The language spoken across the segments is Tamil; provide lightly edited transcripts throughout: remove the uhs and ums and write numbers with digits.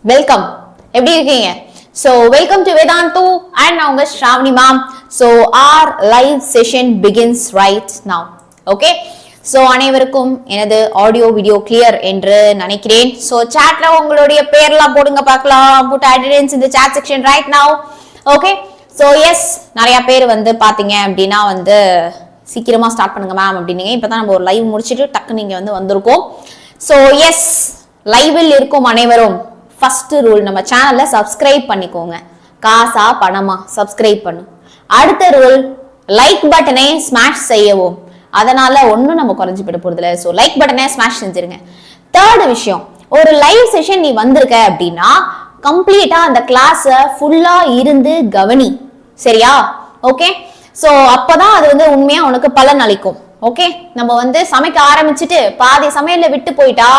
Welcome. எப்படி இருக்கீங்க? So welcome to Vedantu and now உங்க Shravanee ma'am. So our live session begins right now. Okay? So அனைவருக்கும் எனது ஆடியோ வீடியோ clear என்று நினைக்கிறேன். So chatல உங்களுடைய பேர்லாம் போடுங்க பார்க்கலாம். Put attendance in the chat section right now. Okay? So yes, நிறைய பேர் வந்து பாத்தீங்க அப்படினா வந்து சீக்கிரமா ஸ்டார்ட் பண்ணுங்க மேம் அப்படினீங்க. இப்பதான் நம்ம ஒரு லைவ் முடிச்சிட்டு டக்கு நீங்க வந்து வந்திருக்கோம். So yes, லைவில் இருக்கும் அனைவரும் ஃபர்ஸ்ட் ரூல் நம்ம சேனலை சப்ஸ்கிரைப் பண்ணிக்கோங்க. காசா பணமா சப்ஸ்கிரைப் பண்ணு. அடுத்த ரூல் லைக் பட்டனை ஸ்மாஷ் செய்யவும். அதனால ஒன்றும் நம்ம குறைஞ்சு போயிட போறதில்ல. ஸோ லைக் பட்டனை ஸ்மாஷ் செஞ்சிருங்க. தேர்ட் விஷயம், ஒரு லைவ் செஷன் நீ வந்திருக்க அப்படின்னா கம்ப்ளீட்டா அந்த கிளாஸை ஃபுல்லா இருந்து கவனி. சரியா? ஓகே. ஸோ அப்பதான் அது வந்து உண்மையா உனக்கு பலன் அளிக்கும். ஓகே. நம்ம வந்து சமைக்க ஆரம்பிச்சுட்டு பாதி சமையல்ல விட்டு போயிட்டா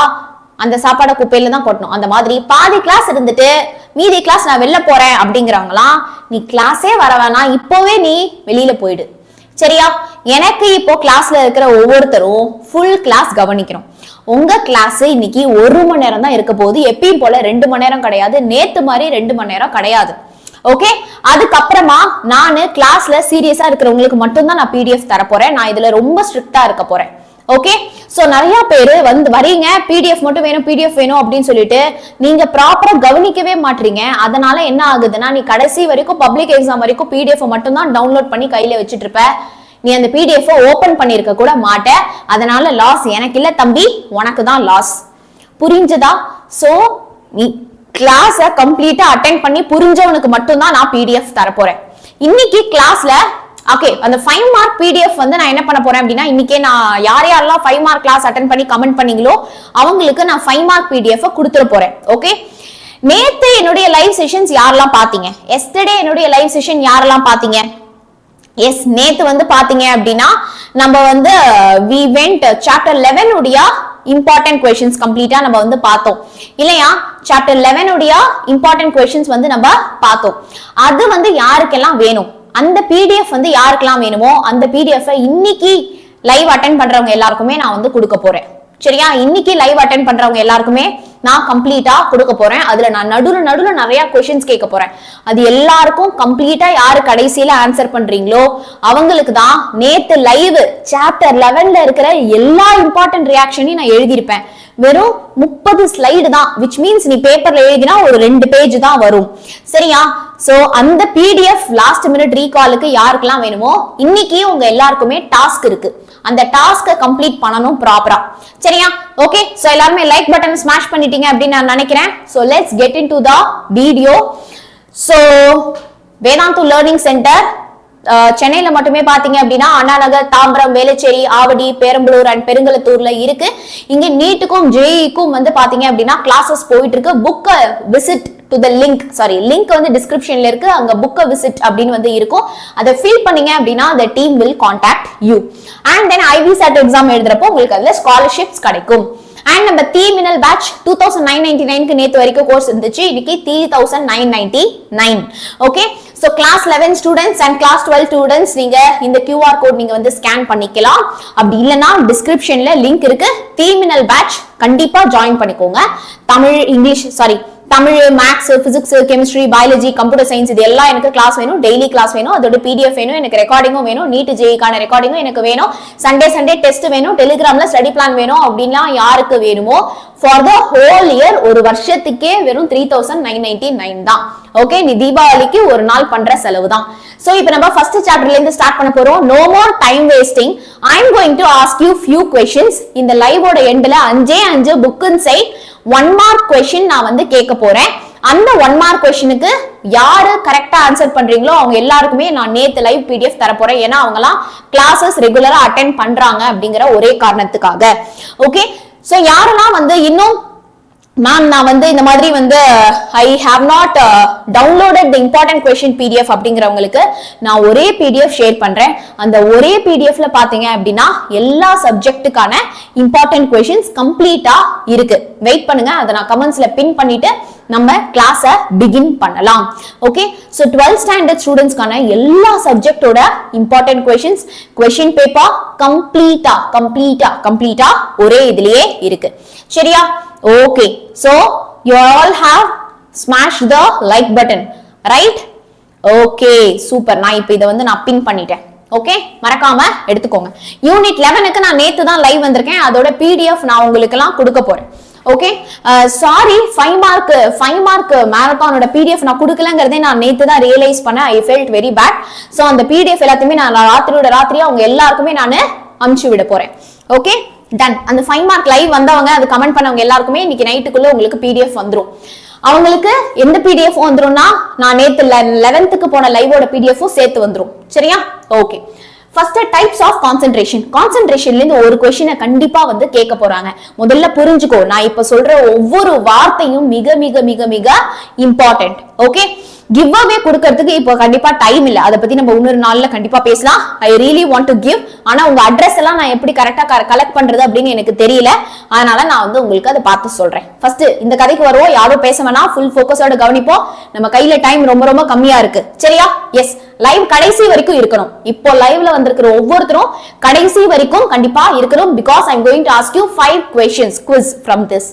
அந்த சாப்பாடை குப்பையில தான் கொட்டணும். அந்த மாதிரி பாதி கிளாஸ் இருந்துட்டு மீதி கிளாஸ் நான் வெளில போறேன் அப்படிங்கிறவங்களாம் நீ கிளாஸே வர வேணாம், இப்போவே நீ வெளியில போயிடு. சரியா? எனக்கு இப்போ கிளாஸ்ல இருக்கிற ஒவ்வொருத்தரும் ஃபுல் கிளாஸ் கவனிக்கணும். உங்க கிளாஸ் இன்னைக்கு 1 மணி நேரம் தான் இருக்க போகுது. எப்பயும் போல 2 மணி நேரம் கிடையாது, நேத்து மாதிரி 2 மணி நேரம் கிடையாது. ஓகே. அதுக்கப்புறமா நானு கிளாஸ்ல சீரியஸா இருக்கிறவங்களுக்கு மட்டும்தான் நான் PDF தர போறேன். நான் இதுல ரொம்ப ஸ்ட்ரிக்டா இருக்க போறேன். ஓகே. சோ நிறைய பேரு வந்து வரீங்க PDF மட்டும் வேணும் PDF வேணும் அப்படின்னு சொல்லிட்டு நீங்க ப்ராப்பரா கவனிக்கவே மாட்டீங்க. அதனால என்ன ஆகுதுன்னா நீ கடைசி வரைக்கும் பப்ளிக் எக்ஸாம் வரைக்கும் PDF மட்டும் தான் டவுன்லோட் பண்ணி கையில வச்சிட்டு இருப்ப. நீ அந்த PDF ஓபன் பண்ணிருக்க கூட மாட்ட. அதனால லாஸ் எனக்கு இல்ல தம்பி, உனக்கு தான் லாஸ். புரிஞ்சதா? சோ நீ கிளாஸ கம்ப்ளீட்டா அட்டெண்ட் பண்ணி புரிஞ்சவனுக்கு மட்டும் தான் நான் PDF தர போறேன். இன்னைக்கு கிளாஸ்ல ஓகே, அந்த 5 மார்க் PDF வந்து நான் என்ன பண்ண போறேன் அப்படின்னா இன்னைக்கே நான் யாரெல்லாம் 5 மார்க் கிளாஸ் அட்டெண்ட் பண்ணி கமெண்ட் பண்ணீங்களோ அவங்களுக்கு நான் 5 மார்க் PDF கொடுத்துட போறேன். ஓகே. நேத்து என்னுடைய லைவ் செஷன்ஸ் யாரெல்லாம் பாத்தீங்க? எஸ்டர்டே என்னுடைய லைவ் செஷன் யாரெல்லாம் பாத்தீங்க? எஸ், நேத்து வந்து பாத்தீங்க அப்படின்னா நம்ம வந்து we went chapter 11 உடைய இம்பார்ட்டன்ட் क्वेश्चंस கம்ப்ளீட்டா நம்ம வந்து பார்த்தோம் இல்லையா? chapter 11 உடைய இம்பார்ட்டன்ட் क्वेश्चंस வந்து நம்ம பார்த்தோம். அது வந்து யாருக்கெல்லாம் வேணும், அந்த PDF வந்து யாருக்கெல்லாம் வேணுமோ அந்த PDF இன்னைக்கு லைவ் அட்டெண்ட் பண்றவங்க எல்லாருக்குமே நான் வந்து கொடுக்க போறேன். சரியா? இன்னைக்கு லைவ் அட்டெண்ட் பண்றவங்க எல்லாருக்குமே நான் கம்ப்ளீட்டா கொடுக்க போறேன். அதுல நான் நடுவுல நிறைய क्वेश्चंस கேட்க போறேன். அது எல்லாருக்கும் கம்ப்ளீட்டா யாரு கடைசியில ஆன்சர் பண்றீங்களோ அவங்களுக்கு தான் நேத்து லைவ் சாப்டர் 11ல இருக்கிற எல்லா இம்பார்ட்டன்ட் ரியாக்ஷனையும் நான் எழுதியிருப்பேன். வெறும் 30 ஸ்லைடு தான், which means நீ பேப்பர்ல எழுதினா ஒரு 2 பேஜ் தான் வரும். சரியா? சோ அந்த PDF லாஸ்ட் மினிட் ரீகாலுக்கு யாருக்கெல்லாம் வேணுமோ இன்னைக்கு உங்க எல்லாருக்குமே டாஸ்க் இருக்கு. அந்த டாஸ்கை கம்ப்ளீட் பண்ணணும் ப்ராப்பரா. சரியா? ஓகே. சோ எல்லாரும் லைக் பட்டன் ஸ்மாஷ் பண்ணிட்டீங்க அப்படின்னு நான் நினைக்கிறேன். So let's get into the video. So Vedantu learning centre சென்னையில மட்டுமே பாத்தீங்க அப்படின்னா அண்ணா நகர், தாம்பரம், வேளச்சேரி, ஆவடி, பெரம்பலூர் அண்ட் பெருங்கலத்தூர்ல இருக்கு. இங்க நீட்டுக்கும் ஜேஇக்கும் வந்து பாத்தீங்க அப்படின்னா கிளாஸஸ் போயிட்டு இருக்கு. Book visit to the link, link வந்து டிஸ்கிரிப்ஷன்ல இருக்கு. அங்க புக் விசிட் அப்படின்னு வந்து இருக்கும். அதை ஃபில் பண்ணீங்க அப்படின்னா the team will contact you. and then IVSAT exam எழுதுறப்போ உங்களுக்கு அதுல ஸ்காலர்ஷிப்ஸ் கிடைக்கும். அண்ட் நம்ம தீமினல் பேட்ச் 2999க்கு நேத்து வரைக்கும் கோர்ஸ் இருந்துச்சு. இன்னைக்கு 3999. Okay. So class 11 students and class 12 students நீங்க இந்த QR கோட் நீங்க வந்து ஸ்கேன் பண்ணிக்கலாம். அப்படி இல்லனா டிஸ்கிரிப்ஷன்ல லிங்க் இருக்கு. தீமினல் பேட்ச் கண்டிப்பா ஜாயின் பண்ணிக்கோங்க. Tamil, maths, physics, chemistry, biology, computer science இது எல்லாம் எனக்கு கிளாஸ் வேணும். டெய்லி கிளாஸ் வேணும். அதோட PDF வேணும். எனக்கு ரெக்கார்டிங்கும் வேணும். நீட் ஜேஇக்கான ரெக்கார்டிங்கும் எனக்கு வேணும். சண்டே டெஸ்ட் வேணும். டெலிகிராம்ல ஸ்டடி பிளான் வேணும். அப்படின்னா யாருக்கு வேணுமோ ஃபார் த ஹோல் இயர் ஒரு வருஷத்துக்கே வெறும் 3999 தான். ஓகே. நீ தீபாவளிக்கு ஒரு நாள் பண்ற செலவு தான். சோ இப்போ நம்ம ஃபர்ஸ்ட் சாப்டர்ல இருந்து ஸ்டார்ட் பண்ண போறோம். No more time wasting. I am going to ask you few questions. இந்த லைவோட எண்ட்ல 5 புக் இன்சைட் 1 மார்க் क्वेश्चन நான் வந்து கேட்க போறேன். அந்த 1 மார்க் क्वेश्चनக்கு யாரு கரெக்டா ஆன்சர் பண்றீங்களோ அவங்க எல்லாருக்குமே நான் நேத்து லைவ் PDF தர போறேன். ஏன்னா அவங்க எல்லாம் கிளாसेस ரெகுலரா அட்டெண்ட் பண்றாங்க அப்படிங்கிற ஒரே காரணத்துக்காக. ஓகே. சோ யாரெல்லாம் வந்து இன்னும் நான் வந்து இந்த மாதிரி வந்து I have not downloaded the important question PDF அப்படிங்கிறவங்களுக்கு நான் ஒரே PDF ஷேர் பண்றேன். அந்த ஒரே PDFல பாத்தீங்க அப்படின்னா எல்லா சப்ஜெக்ட்டுக்கான இம்பார்ட்டன்ட் क्वेश्चंस கம்ப்ளீட்டா இருக்கு. வெயிட் பண்ணுங்க, அதை நான் கமெண்ட்ஸ்ல பின் பண்ணிட்டு நம்ம கிளாஸை பிகின் பண்ணலாம். ஓகே. சோ 12th ஸ்டாண்டர்ட் ஸ்டூடெண்ட்ஸ்க்கான எல்லா சப்ஜெக்ட்டோட இம்பார்ட்டன்ட் क्वेश्चंस क्वेश्चन பேப்பர் கம்ப்ளீட்டா ஒரே இதுலயே இருக்கு. சரியா? Okay, so you all have smash the like button, right? Okay, super. நான் இப்போ இத வந்து நான் பின் பண்ணிட்டேன். ஓகே, மறக்காம எடுத்துக்கோங்க. யூனிட் 11க்கு நான் நேத்து தான் லைவ் வந்திருக்கேன். அதோட PDF நான் உங்களுக்கு எல்லாம் கொடுக்க போறேன். ஓகே, சாரி 5 மார்க் மாரத்தானோட PDF நான் கொடுக்கலங்கறதே நான் நேத்து தான் ரியலைஸ் பண்ணேன். I felt very bad. So அந்த PDF எல்லாத்தையுமே நான் ராத்திரியா அவங்க எல்லாருக்குமே நான் அனுப்பிச்சு விட போறேன். Okay, done. அந்த 5 மார்க் லைவ் வந்தவங்க அது கமெண்ட் பண்ணவங்க எல்லாருக்குமே இன்னைக்கு நைட்டுக்குள்ள உங்களுக்கு PDF வந்துரும். அவங்களுக்கு எந்த PDF வந்துரும்னா நான் நேத்து 11க்கு போன லைவோட PDF சேர்த்து வந்துரும். சரியா? Okay. First types of concentration. Concentrationல இருந்து ஒரு क्वेश्चனை கண்டிப்பா வந்து கேட்க போறாங்க. முதல்ல புரிஞ்சுக்கோ, நான் இப்ப சொல்ற ஒவ்வொரு வார்த்தையும் மிக மிக மிக மிக இம்பார்ட்டன்ட். ஓகே, கிவ் அவே கொடுக்கிறதுக்கு இப்போ கண்டிப்பா டைம் இல்ல. அத பத்தி நம்ம இன்னொரு நாள்ல கண்டிப்பா பேசலாம். I really want to give. ஆனா உங்க அட்ரஸ் எல்லாம் நான் எப்படி கரெக்ட்டா கலெக்ட் பண்றது அப்படின்னு எனக்கு தெரியல. அதனால நான் வந்து உங்களுக்கு அதை பார்த்து சொல்றேன். ஃபர்ஸ்ட் இந்த கதைக்கு வருவோம். யாரும் பேச வேணாம், ஃபுல் ஃபோக்கஸோட கவனிப்போம். நம்ம கையில டைம் ரொம்ப ரொம்ப கம்மியா இருக்கு. சரியா? எஸ், லைவ் கடைசி வரைக்கும் இருக்கணும். இப்போ லைவ்ல வந்திருக்கிற ஒவ்வொருத்தரும் கடைசி வரைக்கும் கண்டிப்பா இருக்கணும். because I'm going to ask you 5 questions quiz from this.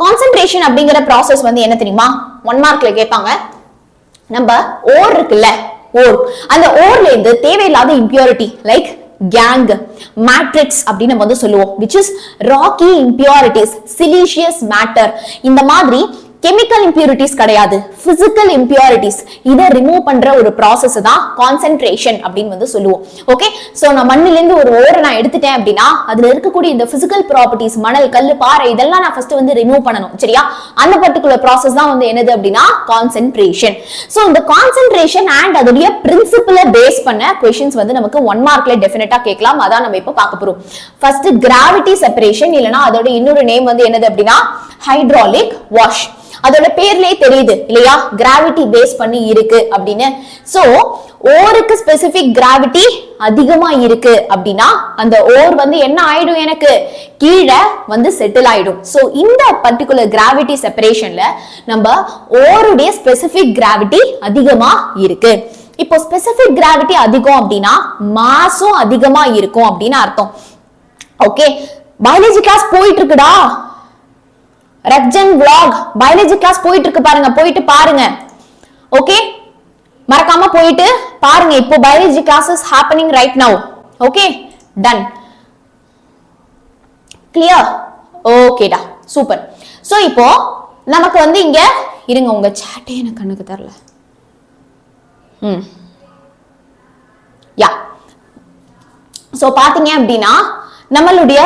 Concentration அப்படிங்கிற process வந்து என்ன தெரியுமா? 1 மார்க்ல கேட்பாங்க. நம்ம ஓர் இருக்குல்ல, ஓர், அந்த ஓர்ல இருந்து தேவையில்லாத impurity like gang, matrix அப்படின்னு நம்ம வந்து சொல்லுவோம், which is rocky impurities, siliceous matter. இந்த மாதிரி chemical impurities கிடையாது, physical impurities. இதை ரிமூவ் பண்ற ஒரு process தான் concentration அப்படின்னு வந்து சொல்லுவோம். ஓகே, சோ நான் மண்ணில இருந்து ஒரு ஓரை நான் எடுத்துட்டேன் அப்படின்னா அதுல இருக்கக்கூடிய இந்த physical properties, மணல், கல், பாறை, இதெல்லாம் நான் ஃபர்ஸ்ட் வந்து ரிமூவ் பண்ணணும். சரியா? அந்த பர்టిక్యులர் process தான் வந்து என்னது அப்படின்னா concentration. சோ இந்த concentration and அதோட பிரின்சிபலை பேஸ் பண்ண क्वेश्चंस வந்து நமக்கு 1 மார்க்ல டெஃபினட்டா கேட்கலாம். அதான் நம்ம இப்ப பார்க்க போறோம். ஃபர்ஸ்ட் கிராவிட்டி செப்பரேஷன், இல்லனா அதோட இன்னொரு நேம் வந்து என்னது அப்படின்னா ஹைட்ராலிக் வாஷ். அதோட பேர்லயே தெரியுது இல்லையா, கிராவிட்டி பேஸ் பண்ணி இருக்கு அப்படின்னு. சோ ஓருக்கு ஸ்பெசிபிக் கிராவிட்டி அதிகமா இருக்கு அப்படின்னா அந்த ஓர் வந்து என்ன ஆயிடும், எனக்கு கீழே வந்து செட்டில் ஆயிடும். சோ இந்த பர்టిక్యులர் கிராவிட்டி செப்பரேஷன்ல நம்ம ஓருடைய ஸ்பெசிபிக் கிராவிட்டி அதிகமா இருக்கு. இப்போ ஸ்பெசிபிக் கிராவிட்டி அதிகம் அப்படின்னா மாஸும் அதிகமா இருக்கும் அப்படின்னு அர்த்தம். ஓகே, பயாலஜி கிளாஸ் போயிட்டு இருக்குடா, ரக்ஜன் vlog பயாலஜி கிளாஸ் போயிட்டு இருக்கு பாருங்க, போயிட்டு பாருங்க. ஓகே, மறக்காம போயிட்டு பாருங்க. இப்போ biology classes happening right now. Okay, done, clear? ஓகேடா, சூப்பர். சோ இப்போ நமக்கு வந்து இங்க இருங்க, உங்க சாட்டே எனக்கு கண்ணுக்கு தெரியல. யா, சோ பாத்தீங்க அப்படின்னா நம்மளுடைய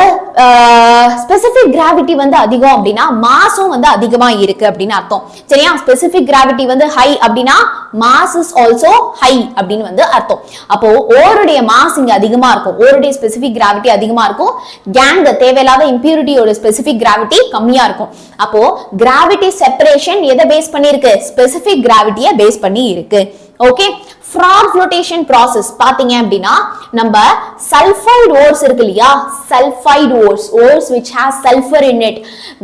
ஸ்பெசிபிக் கிராவிட்டி வந்து அதிகம் அப்படின்னா மாஸும் வந்து அதிகமா இருக்கு அப்படின்னு அர்த்தம். சரியா? ஸ்பெசிபிக் கிராவிட்டி வந்து ஹை அப்படின்னா மாஸ் இஸ் ஆல்சோ ஹை அப்படின்னு வந்து அர்த்தம். அப்போ ஓருடைய மாஸ் இங்க அதிகமா இருக்கும், ஓருடைய ஸ்பெசிபிக் கிராவிட்டி அதிகமா இருக்கும். கேங் தேவையில்லாத இம்பியூரிட்டியோட ஸ்பெசிபிக் கிராவிட்டி கம்மியா இருக்கும். அப்போ கிராவிட்டி செப்பரேஷன் எதை பேஸ் பண்ணி இருக்கு? ஸ்பெசிபிக் கிராவிட்டியை பேஸ் பண்ணி இருக்கு. ஓகே, Froth flotation process பாத்தீங்க அப்படின்னா நம்ம சல்பைடு ஓர்ஸ் இருக்கு இல்லையா, sulphide ores which has sulfur in it,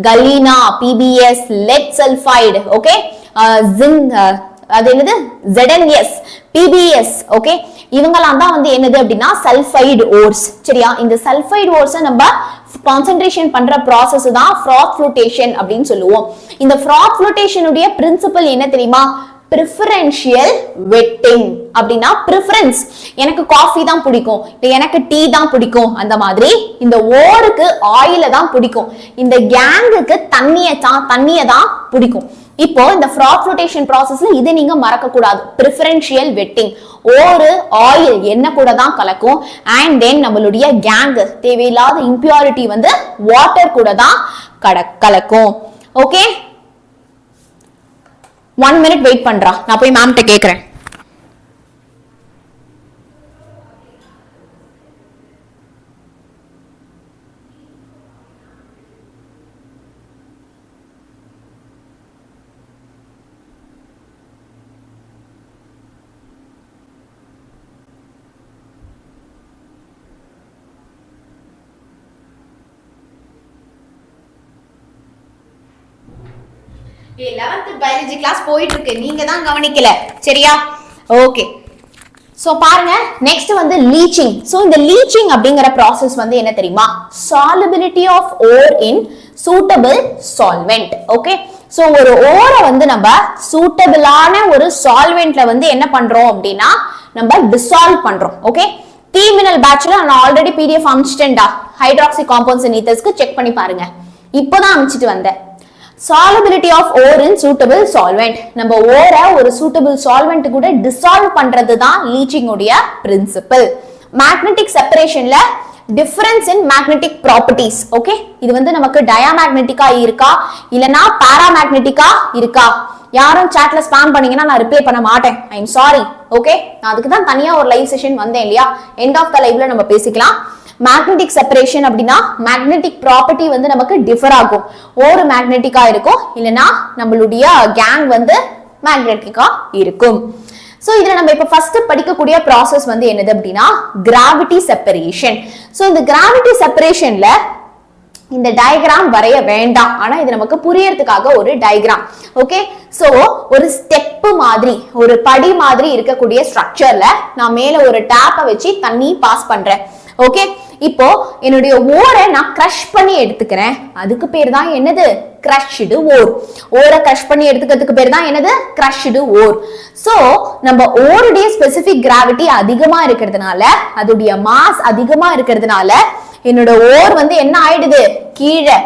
galena, PBS, lead sulfide, okay, zinc, அது என்னது ZNS, PBS, ஓகே, இவங்கலாம் தான் வந்து என்னது அப்படின்னா சல்பைடு ஓர்ஸ். சரியா? இந்த சல்பைடு ஓர்ஸை நம்ம கான்சென்ட்ரேஷன் பண்ற ப்ராசஸ் தான் Froth flotation அப்படின்னு சொல்லுவோம். இந்த Froth flotation உடைய பிரின்சிபல் என்ன தெரியுமா? preferential wetting. அப்படின்னா preference, எனக்கு காஃபி தான் பிடிக்கும், எனக்கு டீ தான் பிடிக்கும், அந்த மாதிரி இந்த ஓருக்கு ஆயில தான் பிடிக்கும், இந்த கேங்குக்கு தண்ணிய தான் பிடிக்கும். இப்போ இந்த Froth flotation processல இதை நீங்க மறக்க கூடாது. preferential wetting, ஒரு ஆயில் என்ன கூட தான் கலக்கும், அண்ட் தென் நம்மளுடைய கேங் தேவையில்லாத இம்பியூரிட்டி வந்து வாட்டர் கூட தான் கலக்கும். ஓகே, 1 minute வெயிட் பண்றா, நான் போய் மேம் கிட்ட கேக்குறேன். ஏ 11th பயாலஜி கிளாஸ் போயிட்டு இருக்கு, நீங்க தான் கவனிக்கல. சரியா? ஓகே, சோ பாருங்க, நெக்ஸ்ட் வந்து லீச்சிங். சோ இந்த லீச்சிங் அப்படிங்கிற process வந்து என்ன தெரியுமா? solubility of ore in suitable solvent. Okay, so ஒரு ஓரை வந்து நம்ம சூட்டபிளான ஒரு சால்வெண்ட்ல வந்து என்ன பண்றோம் அப்படின்னா நம்ம டிசால்வ் பண்றோம். ஓகே, டீமினல் பேட்ச்ல நான் ஆல்ரெடி பிடிஎஃப் அனுப்பிச்சிட்டேன்டா, ஹைட்ராக்சி காம்பவுண்ட்ஸ் அண்ட் ஈத்தர்ஸ்க்கு செக் பண்ணி பாருங்க. இப்போதான் அனுப்பிச்சிட்டு வந்தேன். solubility of ore in suitable solvent. நம்ம ஓரை ஒரு suitable solvent கூட dissolve பண்றது தான் leaching உடைய principle. magnetic separationல difference in magnetic properties. okay, இது வந்து நமக்கு diamagnetic-ஆ இருக்கா இல்லனா paramagnetic-ஆ இருக்கா? யாரும் chatல spam பண்ணீங்கன்னா நான் ரிப்ளை பண்ண மாட்டேன். I am sorry. okay, நான் அதுக்கு தான் தனியா ஒரு லைவ் செஷன் வந்தேன் இல்லையா? end of the liveல நம்ம பேசிக்கலாம். magnetic separation அப்படினா magnetic property வந்து நமக்கு differ ஆகும். ஒரு magnetic-ஆ இருக்கும் இல்லனா நம்மளுடைய gang வந்து magnetic-ஆ இருக்கும். சோ இதுல நம்ம இப்ப ஃபர்ஸ்ட் படிக்கக்கூடிய process வந்து என்னது அப்படினா gravity separation. சோ இந்த gravity separationல இந்த டயகிராம் வரைய வேண்டாம், ஆனா இது நமக்கு புரியறதுக்காக ஒரு டயகிராம். ஓகே, சோ ஒரு ஸ்டெப் மாதிரி ஒரு படி மாதிரி இருக்கக்கூடிய ஸ்ட்ரக்சர்ல நான் மேல ஒரு டேப்பை வச்சு தண்ணி பாஸ் பண்றேன். ஓகே, இப்போ என்னுடைய ஓரை நான் கிரஷ் பண்ணி எடுத்துக்கிறேன். அதுக்கு பேர் தான் என்னது? கிரஷ்டு ஓர். ஓரை கிரஷ் பண்ணி எடுத்துக்கிறதுக்கு பேர் தான் என்னது? கிரஷ்டு ஓர். சோ நம்ம ஓருடைய ஸ்பெசிபிக் கிராவிட்டி அதிகமா இருக்கிறதுனால, அதுடைய மாஸ் அதிகமா இருக்கிறதுனால என்னோட ஓர் வந்து என்ன ஆயிடுது? கீழே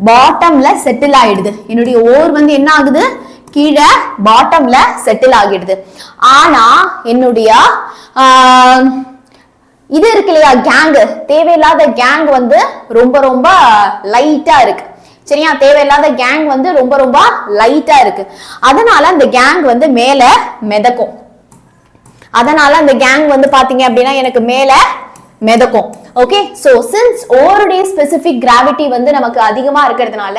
பாட்டம்ல செட்டில் ஆயிடுது. என்னுடைய ஓர் வந்து என்ன ஆகுது? கீழே பாட்டம்ல செட்டில் ஆகிடுது. ஆனா என்னுடைய இது இருக்கு இல்லையா, கேங், தேவையில்லாத கேங் வந்து ரொம்ப ரொம்ப லைட்டா இருக்கு. சரியா? தேவையில்லாத கேங் வந்து ரொம்ப ரொம்ப லைட்டா இருக்கு. அதனால அந்த கேங் வந்து மேல மிதக்கும். அதனால அந்த கேங் வந்து பாத்தீங்க அப்படின்னா எனக்கு மேல மிதக்கும். ஓகே, சோ சின்ஸ் ஓருடைய ஸ்பெசிபிக் கிராவிட்டி வந்து நமக்கு அதிகமா இருக்கிறதுனால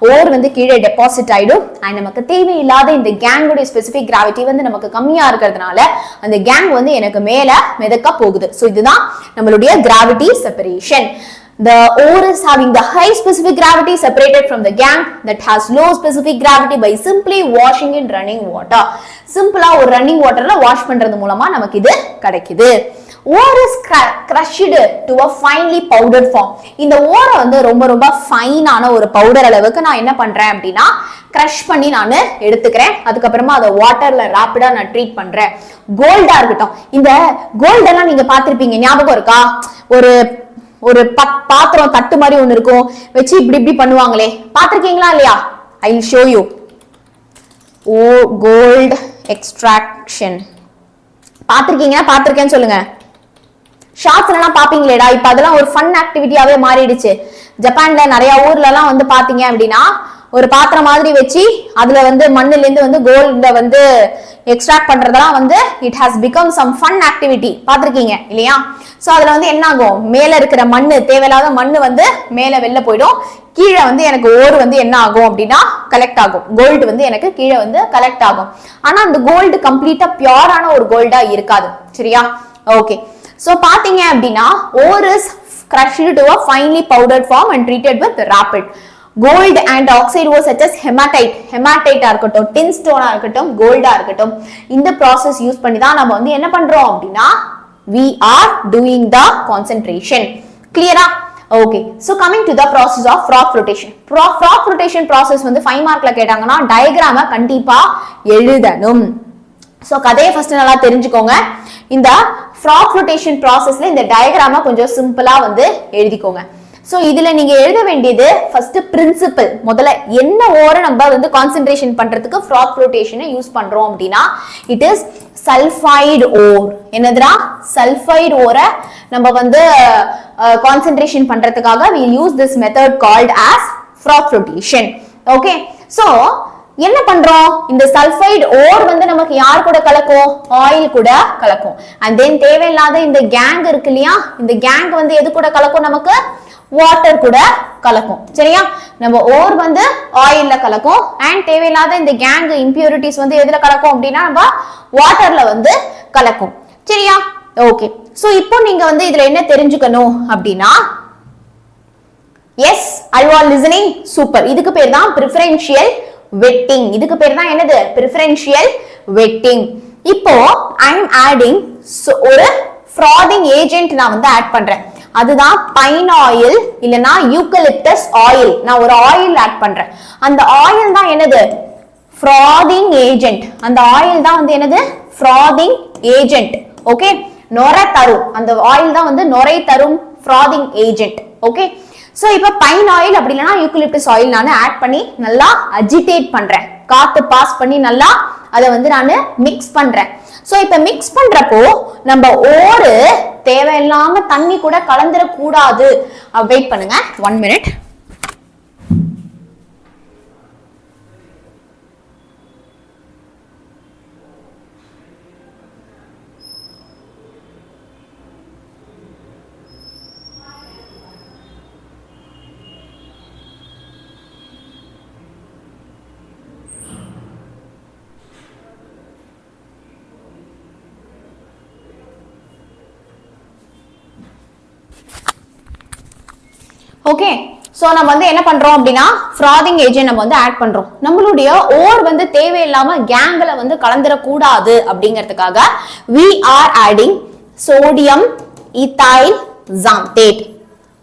ஓர் வந்து கீழே டெபாசிட் ஆயிடும். அண்ட் நமக்கு தேவையில்லாத இந்த கேங்குடைய ஸ்பெசிபிக் கிராவிட்டி வந்து நமக்கு கம்மியா இருக்கிறதுனால அந்த கேங் வந்து எனக்கு மேல மிதக்க போகுது. சோ இதுதான் நம்மளுடைய gravity separation. The ore is having the high specific gravity separated from the gang that has low specific gravity by simply washing in running water. சிம்பிளா ஒரு ரன்னிங் வாட்டர்ல வாஷ் பண்றது மூலமா நமக்கு இது கிடைக்குது. Ore is crushed to a finely powdered form. இந்த ஓரை வந்து ரொம்ப ரொம்ப ஃபைனான ஒரு பவுடர் அளவுக்கு நான் என்ன பண்றேன் அப்படின்னா கிரஷ் பண்ணி நான் எடுத்துக்கிறேன். அதுக்கப்புறமா அதை வாட்டர்ல ராப்பிடா நான் ட்ரீட் பண்றேன். கோல்டா இருக்கட்டும். இந்த கோல்டெல்லாம் நீங்க பார்த்திருப்பீங்க, ஞாபகம் இருக்கா? ஒரு ஒரு பாத்திரம் தட்டு மாதிரி ஒண்ணு இருக்கும், வச்சு இப்படி இப்படி பண்ணுவாங்களே, பாத்திருக்கீங்களா இல்லையா? I will show you. ஓ கோல்ட் எக்ஸ்ட்ராக்ஷன் பாத்திருக்கீங்க? பாத்திருக்கேன்னு சொல்லுங்க. ஷார்ட்ஸ்ல எல்லாம் பாப்பீங்களேடா. இப்ப அதெல்லாம் ஒரு ஃபன் ஆக்டிவிட்டியாவே மாறிடுச்சு. ஜப்பான்ல நிறைய ஊர்ல எல்லாம் வந்து பாத்தீங்க அப்படின்னா ஒரு பாத்திரம் மாதிரி வச்சு அதுல வந்து மண்ணுல இருந்து வந்து கோல்ட வந்து எக்ஸ்ட்ராக்ட் பண்றதெல்லாம் வந்து it has become some fun activity. பாத்திருக்கீங்க இல்லையா? சோ அதுல வந்து என்ன ஆகும்? மேல இருக்கிற மண்ணு, தேவையில்லாத மண்ணு வந்து மேல வெளில போயிடும். கீழே வந்து எனக்கு ஓர் வந்து என்ன ஆகும் அப்படின்னா கலெக்ட் ஆகும். கோல்டு வந்து எனக்கு கீழே வந்து கலெக்ட் ஆகும். ஆனா அந்த கோல்டு கம்ப்ளீட்டா பியூரான ஒரு கோல்டா இருக்காது. சரியா? ஓகே, so பாத்தீங்க அப்படின்னா ore is crushed to a finely powdered form and treated with rapid. Gold and oxide ore such as hematite, hematite-ஆ இருக்கட்டும், tin stone-ஆ இருக்கட்டும், gold-ஆ இருக்கட்டும், இந்த process யூஸ் பண்ணி தான் நம்ம வந்து என்ன பண்றோம் அப்படின்னா we are doing the concentration. clear-ஆ? okay, so coming to the process of froth flotation. Froth flotation process வந்து 5 மார்க்ல கேட்டாங்கன்னா டயகிராம கண்டிப்பா எழுதணும். சோ கதையை ஃபர்ஸ்ட் நல்லா தெரிஞ்சுக்கோங்க. இந்த froth flotation processல இந்த டயகிராம கொஞ்சம் சிம்பிளா வந்து எழுதிக்கோங்க. சோ இதுல நீங்க எழுத வேண்டியது ஃபர்ஸ்ட் பிரின்சிபல். முதல்ல என்ன ஓரை நம்ம வந்து கான்சென்ட்ரேஷன் பண்றதுக்கு froth flotation யூஸ் பண்றோம் அப்படின்னா இட் இஸ் சல்ஃபைடு ஓர். என்னதுடா? சல்ஃபைடு ஓரை நம்ம வந்து கான்சென்ட்ரேஷன் பண்றதுக்காக we use this method called as froth flotation. okay, so என்ன பண்றோம்? இந்த சல்ஃபைடு ஓர் வந்து நமக்கு யார் கூட கலக்கும்? ஆயில் கூட கலக்கும். அண்ட் தென் தேவையில்லாத இந்த கேங் இருக்கு இல்லையா, இந்த கேங் வந்து எது கூட கலக்கும்? நமக்கு வாட்டர் கூட கலக்கும். சரியா? நம்ம ஓர் வந்து ஆயில்ல கலக்கும். அண்ட் தேவையில்லாத இந்த கேங் இம்பியூரிட்டிஸ் வந்து எதுல கலக்கும் அப்படின்னா நம்ம வாட்டர்ல வந்து கலக்கும். சரியா? ஓகே, சோ இப்போ நீங்க வந்து இதுல என்ன தெரிஞ்சுக்கணும் அப்படின்னா, எஸ் அல்வா லிசனிங் சூப்பர். இதுக்கு பேர் தான் preferential wetting. இதுக்கு பேர் தான் என்னது? preferential wetting. இப்போ I am adding ஒரு frothing agent நான் வந்து ஆட் பண்றேன். அதுதான் பைன் ஆயில் இல்லனா யூக்கலிப்டஸ் ஆயில். நான் ஒரு ஆயில் ஆட் பண்றேன். அந்த ஆயில் தான் என்னது? ஃப்ராதிங் ஏஜென்ட். அந்த ஆயில் தான் வந்து என்னது? ஃப்ராதிங் ஏஜென்ட். ஓகே, நொரை தரும். அந்த ஆயில் தான் வந்து நொரை தரும் ஃப்ராதிங் ஏஜென்ட். ஓகே, சோ இப்போ பைன் ஆயில் அப்படி இல்லனா யூக்கலிப்டஸ் ஆயில் நான் ஆட் பண்ணி நல்லா அஜிடேட் பண்றேன். காத்து பாஸ் பண்ணி நல்லா அதை வந்து நான் மிக்ஸ் பண்றேன். சோ இப்ப மிக்ஸ் பண்றப்போ நம்ம ஓரு தேவையில்லாம தண்ணி கூட கலந்துட கூடாது. வெயிட் பண்ணுங்க 1 minute. ஓகே, சோ நம்ம வந்து என்ன பண்றோம் அப்படின்னா ஃப்ராதிங் ஏஜென்ட் நம்ம வந்து ஆட் பண்றோம். நம்மளுடைய ஓர் வந்து தேவையில்லாம கேங்ல வந்து கலந்துட கூடாது அப்படிங்கிறதுக்காக we are adding sodium ethyl xanthate.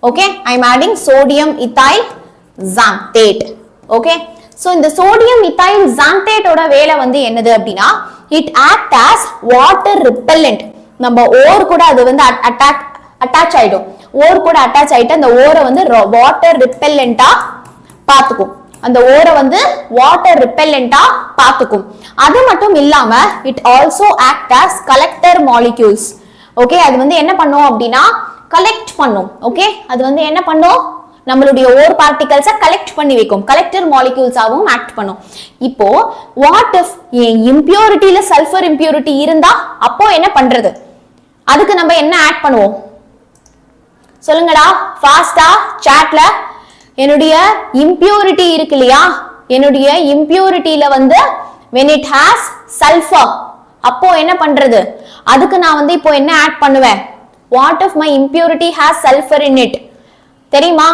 Okay, I am adding sodium ethyl xanthate. Okay, so இந்த sodium ethyl xanthate ஓட வேலை வந்து என்னது அப்படின்னா it act as water repellent. நம்ம ஓர் கூட அது வந்து அட்டாச் ஆயிடும். ஓர் கூட அட்டாச் ஆயிட்டு அந்த ஓரை வந்து வாட்டர் ரிப்பெல்லண்டா பாத்துக்கும். அந்த ஓரை வந்து வாட்டர் ரிப்பெல்லண்டா பாத்துக்கும். அது மட்டும் இல்லாம it also act as collector molecules. Okay, அது வந்து என்ன பண்ணும் அப்படின்னா கலெக்ட் பண்ணும். ஓகே, அது வந்து என்ன பண்ணும்? நம்மளுடைய ஓர் பார்ட்டிகல்ஸை கலெக்ட் பண்ணி வைக்கும். கலெக்டர் மாலிக்யூல்ஸாவும் ஆக்ட் பண்ணும். இப்போ வாட் இஃப் இம்பியூரிட்டியில சல்ஃபர் இம்பியூரிட்டி இருந்தா அப்போ என்ன பண்றது? அதுக்கு நம்ம என்ன ஆட் பண்ணுவோம் சொல்லுங்கடா ஃபாஸ்டா சாட்ல. என்னுடைய இம்பியூரிட்டி இருக்கு இல்லையா, என்னுடைய இம்பியூரிட்டியில வந்து when it has sulfur அப்போ என்ன பண்றது? அதுக்கு நான் வந்து இப்போ என்ன ஆட் பண்ணுவேன்? what if my impurity has sulfur in it? தெரியுமா?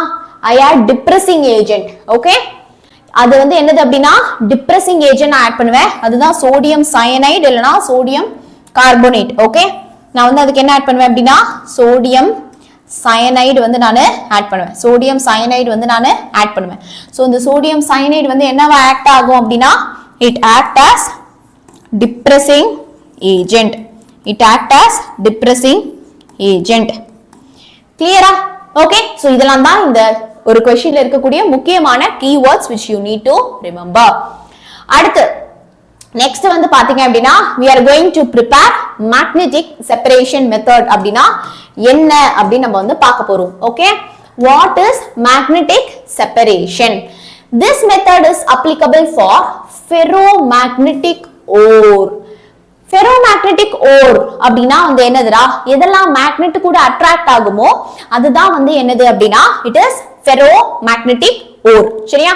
I add depressing agent. Okay, அது வந்து என்னது அப்படின்னா டிப்ரெசிங் ஏஜென்ட் ஆட் பண்ணுவேன். அதுதான் சோடியம் சயனைடு இல்லனா சோடியம் கார்போனேட். ஓகே, நான் வந்து அதுக்கு என்ன ஆட் பண்ணுவேன் அப்படின்னா சோடியம் சயனைடு வந்து நான் ஆட் பண்ணுவேன். சோடியம் சயனைடு வந்து நான் ஆட் பண்ணுவேன். சோ இந்த சோடியம் சயனைடு வந்து என்னவா ஆக்ட் ஆகும் அப்படின்னா it act as depressing agent. it act as depressing agent. கிளியரா? ஓகே, சோ இதெல்லாம் தான் இந்த ஒரு क्वेश्चनல இருக்கக்கூடிய முக்கியமான keywords which you need to remember. அடுத்து next வந்து பாத்தீங்க அப்படின்னா we are going to prepare magnetic separation method. அப்படின்னா என்ன அப்படி நம்ம வந்து பார்க்க போறோம். Okay, what is magnetic separation? This method is applicable for ferromagnetic ore. ferromagnetic ore அப்படின்னா வந்து என்னதுடா? எதெல்லாம் மேக்னெட் கூட அட்ராக்ட் ஆகுமோ அதுதான் வந்து என்னது அப்படின்னா it is ferromagnetic ore. சரியா?